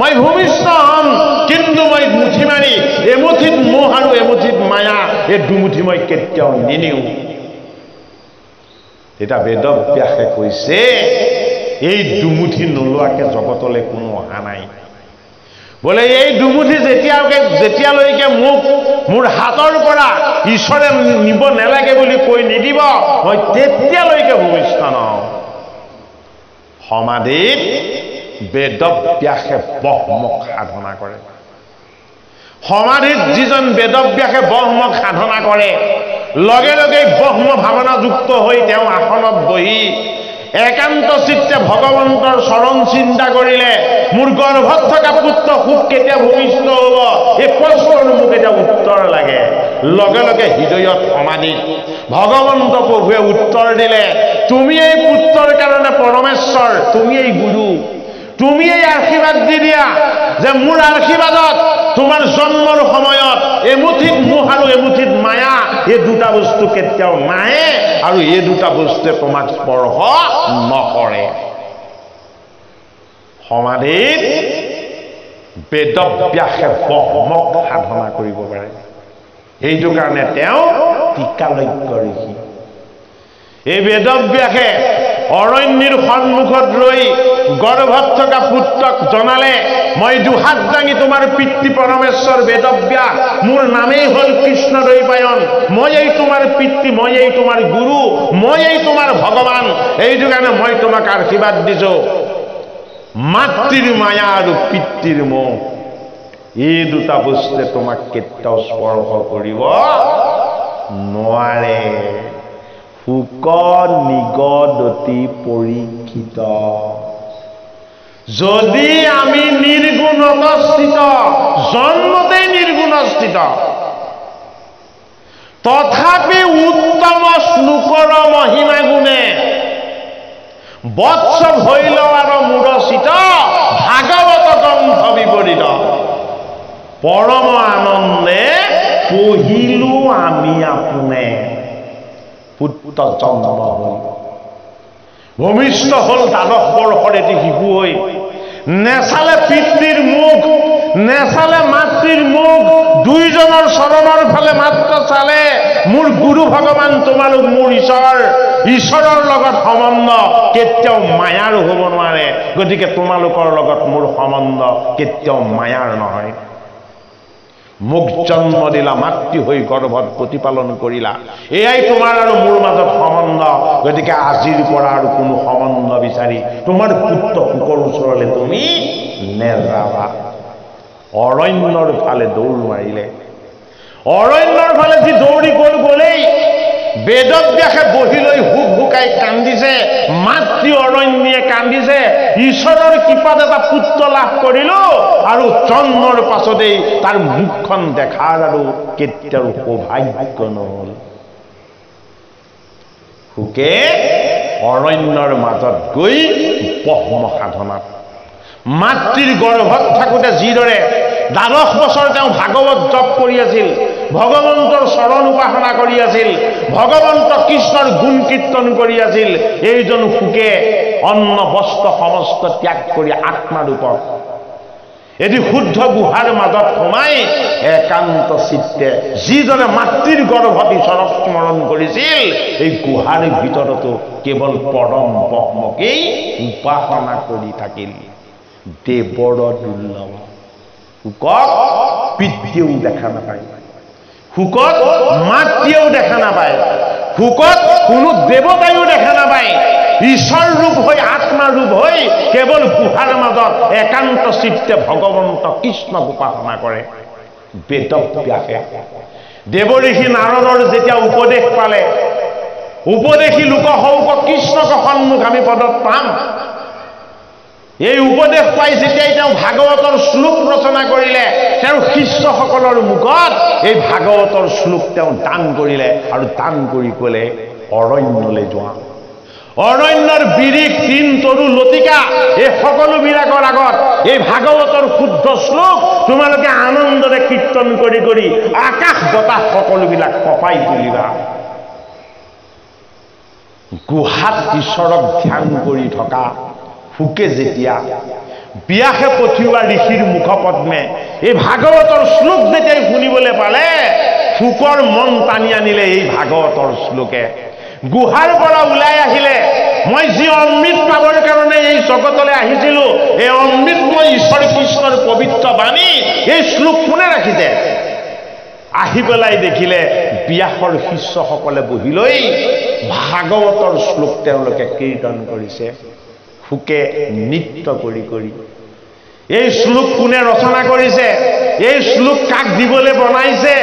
মই ভূমিষ্ঠ হম কিন্তু মই মুঠি মাৰি এমুঠিত মোহ আৰু এমুঠিত মায়া এই দুমুঠি মই কেতিয়াও নিনিও এটা বেদব্যাসে কৈছে এই দুমুঠি নোলোৱাকে জগতলৈ কোনো অহা নাই বোলে এই দুমুঠি যেতিয়ালৈকে মোক মোৰ হাতৰ পৰা ঈশ্বৰে নিব নালাগে বুলি কৈ নিদিব মই তেতিয়ালৈকে ভূমিষ্ঠ নহওঁ সমাধিত বেদব্যাসে ব্ৰহ্মক সাধনা কৰে সমাধিত যিজন বেদব্যাসে ব্ৰহ্মক সাধনা কৰে লগে লগে ব্ৰহ্ম ভাৱনাযুক্ত হৈ তেওঁ আসনত বহি একান্ত চিত্তে ভগৱন্তৰ চৰণ চিন্তা কৰিলে মোৰ গৰ্ভত থকা পুত্ৰ সুখ কেতিয়া ভূমিষ্ঠ হ'ব এই প্ৰশ্নৰ মোক এতিয়া উত্তৰ লাগে লগে লগে হৃদয়ত সমাধিত ভগৱন্ত প্ৰভুৱে উত্তৰ দিলে তুমি এই পুত্ৰৰ কাৰণে পৰমেশ্বৰ তুমি এই গুৰু তুমি এই আশীৰ্বাদ দি দিয়া যে মোৰ আশীৰ্বাদত তোমাৰ জন্মৰ সময়ত এমুঠিত মোহ আৰু এমুঠিত মায়া এই দুটা বস্তু কেতিয়াও নাহে আৰু এই দুটা বস্তুৱে তোমাক স্পৰ্শ নকৰে সমাধিত বেদব্যাসে ব্ৰহ্মক সাধনা কৰিব পাৰে এইটো কাৰণে তেওঁ টিকালজ্ঞ ঋষি এই বেদব্যাসে অৰণ্যৰ সন্মুখত ৰৈ গৰ্ভত থকা পুত্ৰক জনালে মই দুহাত দাঙি তোমাৰ পিতৃ পৰমেশ্বৰ বেদব্যাস মোৰ নামেই হ'ল কৃষ্ণ দ্বৈপায়ন মই এই তোমাৰ পিতৃ মই এই তোমাৰ গুৰু মই এই তোমাৰ ভগৱান এইটো কাৰণে মই তোমাক আশীৰ্বাদ দিছো মাতৃৰ মায়া আৰু পিতৃৰ মোহ এই দুটা বস্তুৱে তোমাক কেতিয়াও স্পৰ্শ কৰিব নোৱাৰে সুক নিগদতি পৰীক্ষিত যদি আমি নিৰ্গুণত স্থিত জন্মতেই নিৰ্গুণস্থিত তথাপি উত্তম শ্লোকৰ মহিমা গুণে বৎস ভৈলৱাৰ মুৰচিত ভাগৱত গ্ৰন্থ বিপৰীত পৰম আনন্দে পঢ়িলো আমি আপোনে পুত্ৰ জন্ম হ'ল ভূমিষ্ঠ হ'ল 12 বৰ্ষৰ এটি শিশু হৈ নেচালে পিতৃৰ মুখ নেচালে মাতৃৰ মুখ দুইজনৰ চৰণৰ ফালে মাত্ৰ চালে মোৰ গুৰু ভগৱান তোমালোক মোৰ ঈশ্বৰৰ লগত সম্বন্ধ কেতিয়াও মায়াৰ হ'ব নোৱাৰে গতিকে তোমালোকৰ লগত মোৰ সম্বন্ধ কেতিয়াও মায়াৰ নহয় মোক জন্ম দিলা, মাতৃ হৈ গৰ্ভত প্ৰতিপালন কৰিলা, এয়াই তোমাৰ আৰু মোৰ মাজত সম্বন্ধ। গতিকে আজিৰ পৰা আৰু কোনো সম্বন্ধ বিচাৰি তোমাৰ পুত্ৰ শুকৰ ওচৰলৈ তুমি নেযাবা। অৰণ্যৰ ফালে দৌৰ মাৰিলে। অৰণ্যৰ ফালে যি দৌৰি গ'লেই বেদব্যাসে বহি লৈ হুক হুকাই কান্দিছে, মাতৃ অৰণ্যে কান্দিছে, ঈশ্বৰৰ কৃপাত এটা পুত্ৰ লাভ কৰিলো আৰু জন্মৰ পাছতেই তাৰ মুখখন দেখাৰ আৰু কেতিয়াও সৌভাগ্য নহল। হুকে অৰণ্যৰ মাজত গৈ ব্ৰহ্ম সাধনাত, মাতৃৰ গৰ্ভত থাকোঁতে যিদৰে 12 বছৰ তেওঁ ভাগৱত জপ কৰি আছিল, ভগৱন্তৰ চৰণ উপাসনা কৰি আছিল, ভগৱন্ত কৃষ্ণৰ গুণ কীৰ্তন কৰি আছিল, এইজন হুকে অন্ন বস্ত্ৰ সমস্ত ত্যাগ কৰি আত্মাৰূপত এটি শুদ্ধ গুহাৰ মাজত সোমাই একান্ত চিত্তে যিজনে মাতৃৰ গৰ্ভত ঈশ্বৰক স্মৰণ কৰিছিল, এই গুহাৰ ভিতৰতো কেৱল পৰম ব্ৰহ্মকেই উপাসনা কৰি থাকিল। দেৱৰ দুৰ্লভ। হুকক পিতৃও দেখা নাপায়, হুকত মাতৃয়েও দেখা নাপায়, হুকত কোনো দেৱতায়ো দেখা নাপায়। ঈশ্বৰ ৰূপ হৈ আত্মা ৰূপ হৈ কেৱল গুহাৰ মাজত একান্ত চিত্তে ভগৱন্ত কৃষ্ণক উপাসনা কৰে। বেদব্যাসে দেৱঋষি নাৰদৰ যেতিয়া উপদেশ পালে, উপদেশী লোকসৌক কৃষ্ণক সন্মুখ আমি পদত পাম, এই উপদেশ পাই যেতিয়াই তেওঁ ভাগৱতৰ শ্লোক ৰচনা কৰিলে, তেওঁৰ শিষ্যসকলৰ মুখত এই ভাগৱতৰ শ্লোক তেওঁ দান কৰিলে আৰু দান কৰি ক'লে, অৰণ্যলৈ যোৱা। অৰণ্যৰ বিৰিখ, তৃণ, তৰু, লতিকা এই সকলোবিলাকৰ আগত এই ভাগৱতৰ শুদ্ধ শ্লোক তোমালোকে আনন্দৰে কীৰ্তন কৰি কৰি আকাশ বতাহ সকলোবিলাক কঁপাই তুলিবা। গুহাত ঈশ্বৰক ধ্যান কৰি থকা হুকে যেতিয়া ব্যাসে পঠিওৱা ঋষিৰ মুখপদ্মে এই ভাগৱতৰ শ্লোক যেতিয়াই শুনিবলৈ পালে, হুকৰ মন টানি আনিলে এই ভাগৱতৰ শ্লোকে। গুহাৰ পৰা ওলাই আহিলে, মই যি অমৃত পাবৰ কাৰণে এই জগতলৈ আহিছিলো, এই অমৃত মই ঈশ্বৰ কৃষ্ণৰ পবিত্ৰ বাণী, এই শ্লোক কোনে ৰাখিছে? আহি পেলাই দেখিলে ব্যাসৰ শিষ্যসকলে বহি লৈ ভাগৱতৰ শ্লোক তেওঁলোকে কীৰ্তন কৰিছে, হুকে নৃত্য কৰি কৰি। এই শ্লোক কোনে ৰচনা কৰিছে, এই শ্লোক কাক দিবলৈ বনাইছে,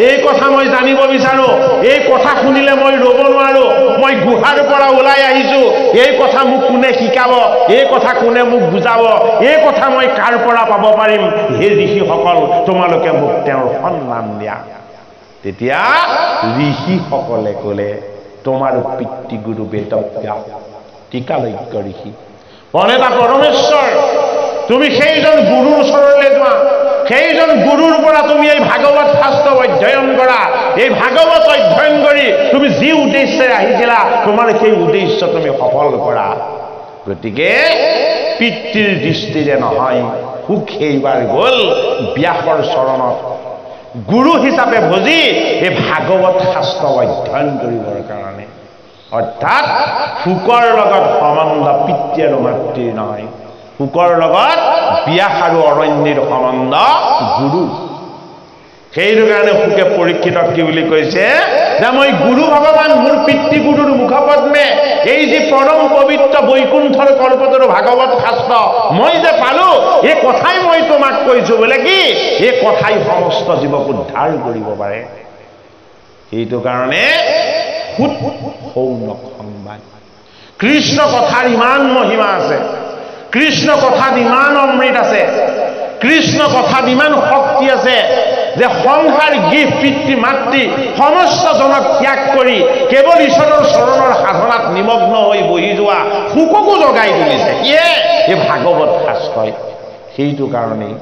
এই কথা মই জানিব বিচাৰো। এই কথা শুনিলে মই ৰ'ব নোৱাৰো। মই গুহাৰ পৰা ওলাই আহিছো, এই কথা মোক কোনে শিকাব, এই কথা কোনে মোক বুজাব, এই কথা মই কাৰ পৰা পাব পাৰিম? হে ঋষিসকল, তোমালোকে মোক তেওঁৰ সন্মান দিয়া। তেতিয়া ঋষিসকলে ক'লে, তোমাৰ পিতৃগুৰু বেদব্যাস টিকালজ্ঞ ঋষি, প্ৰণেতা পৰমেশ্বৰ, তুমি সেইজন গুৰুৰ ওচৰলৈ যোৱা, সেইজন গুৰুৰ পৰা তুমি এই ভাগৱত শাস্ত্ৰ অধ্যয়ন কৰা। এই ভাগৱত অধ্যয়ন কৰি তুমি যি উদ্দেশ্যে আহিছিলা, তোমাৰ সেই উদ্দেশ্য তুমি সফল কৰা। গতিকে পিতৃৰ দৃষ্টিৰে নহয়, হুক সেইবাৰ গ'ল ব্যাসৰ চৰণত গুৰু হিচাপে ভজি এই ভাগৱত শাস্ত্ৰ অধ্যয়ন কৰিবৰ কাৰণে। অৰ্থাৎ হুকৰ লগত সম্বন্ধ পিতৃ আৰু মাতৃৰ নহয়, হুকৰ লগত ব্যাস আৰু অৰণ্যৰ সম্বন্ধ গুৰু। সেইটো কাৰণে হুকে পৰীক্ষিতক কি বুলি কৈছে, যে মই গুৰু ভগৱান, মোৰ পিতৃগুৰুৰ মুখপদ্মে এই যি পৰম পবিত্ৰ বৈকুণ্ঠৰ কল্পতৰু ভাগৱত শাস্ত্ৰ মই যে পালো, এই কথাই মই তোমাক কৈছো বোলে কি, এই কথাই সমস্ত জীৱক উদ্ধাৰ কৰিব পাৰে। সেইটো কাৰণে সৌনক সংবাদ, কৃষ্ণ কথাৰ ইমান মহিমা আছে, কৃষ্ণ কথাত ইমান অমৃত আছে, কৃষ্ণ কথাত ইমান শক্তি আছে যে সংসাৰ গৃহ পিতৃ মাতৃ সমস্ত জনক ত্যাগ কৰি কেৱল ঈশ্বৰৰ চৰণৰ সাধনাত নিমগ্ন হৈ বহি যোৱা হুককো জগাই তুলিছে। কিয়ে? এই ভাগৱত শাস্ত্ৰই। সেইটো কাৰণেই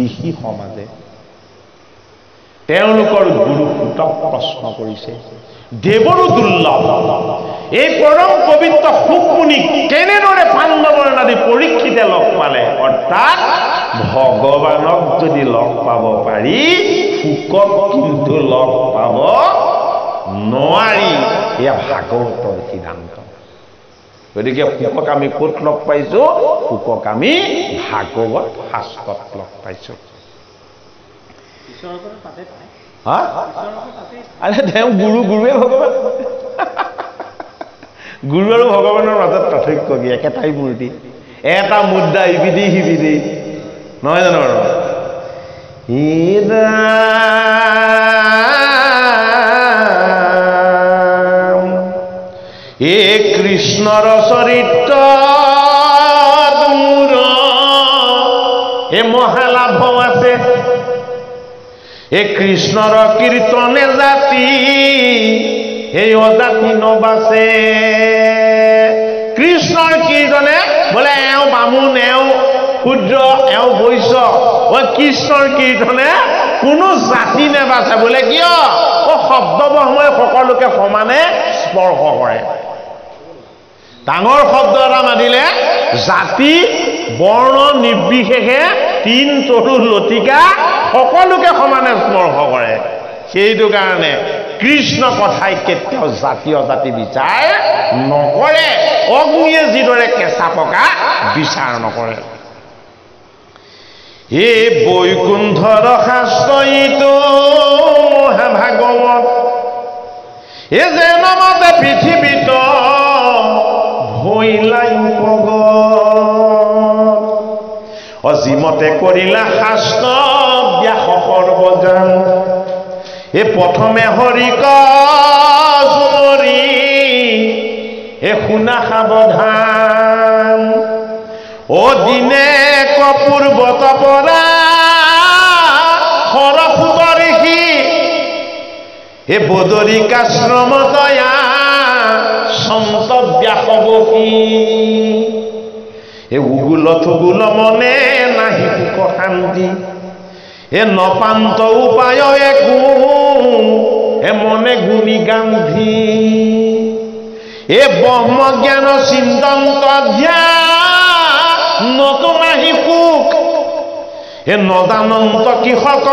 ঋষি সমাজে তেওঁলোকৰ গুৰু হুকক প্ৰশ্ন কৰিছে, দেৱৰো দুৰ্লভ, এই পৰম পবিত্ৰ হুক মুনিক কেনেদৰে পাণ্ডৱৰ নাদি পৰীক্ষিতে লগ পালে? অৰ্থাৎ ভগৱানক যদি লগ পাব পাৰি, হুকক কিন্তু লগ পাব নোৱাৰি। এয়া ভাগৱতৰ সিদ্ধান্ত। গতিকে হুকক আমি ক'ত লগ পাইছো? হুকক আমি ভাগৱত শাস্ত্ৰত লগ পাইছো। হা আৰে তেওঁ গুৰুৱে ভগৱান গুৰু আৰু ভগৱানৰ মাজত পাৰ্থক্য কি একেটাই মূৰ্তি এটা মুদ্ৰা ইবিধি সিবিধি নহয় জানো বাৰু এ কৃষ্ণৰ চৰিত্ৰ এ মহালাভ আছে এ কৃষ্ণৰ কীৰ্তনে জাতি এই অজাতি নবাছে কৃষ্ণৰ কীৰ্তনে বোলে এওঁ বামুণ এওঁ ক্ষুদ্ৰ এওঁ বৈশ্য ও কৃষ্ণৰ কীৰ্তনে কোনো জাতি নেবাছে বোলে কিয় ও শব্দবহময় সকলোকে সমানে স্পৰ্শ কৰে ডাঙৰ শব্দ এটা মাতিলে জাতি বৰ্ণ নিৰ্বিশেষে তিন তৰু লতিকা সকলোকে সমানে স্পৰ্শ কৰে সেইটো কাৰণে কৃষ্ণ কথাই কেতিয়াও জাতি অজাতি বিচাৰ নকৰে অগ্নিয়ে যিদৰে কেঁচা পকা বিচাৰ নকৰে এই বৈকুণ্ঠৰ শাস্ত্ৰইতো মহাভাগৱত এ যে নামতে পৃথিৱীত ভৈলাই উপগত অজিমতে কৰিলা শাস্ত্ৰ ব্যাস সৰ্বজান এ প্ৰথমে হৰিক চুমৰি এ শুনা সাৱধান ও দিনে কপূৰ্বত পৰা সৰসুদৰ্শী এ বদৰিকাশ্ৰমতয়া সন্ত ব্যাসবকী এ উগুল থুগুল মনে নাহি সুখ শান্তি এ নপান্ত উপায় একো এ মনে গুণী গান্ধী এ ব্ৰহ্ম জ্ঞান চিন্তন্ত ধ্যান নতো নাহি সুখ এ নদানন্ত কৃষক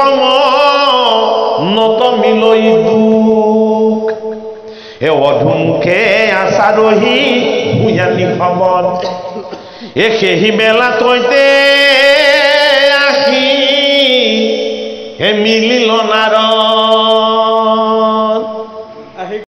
নত মিলই দুখ এ অধুমুখে আচাৰহী ভূঞানী খবৰ এ সেহি বেলা তৈতে আহি হে মিলিল নাৰ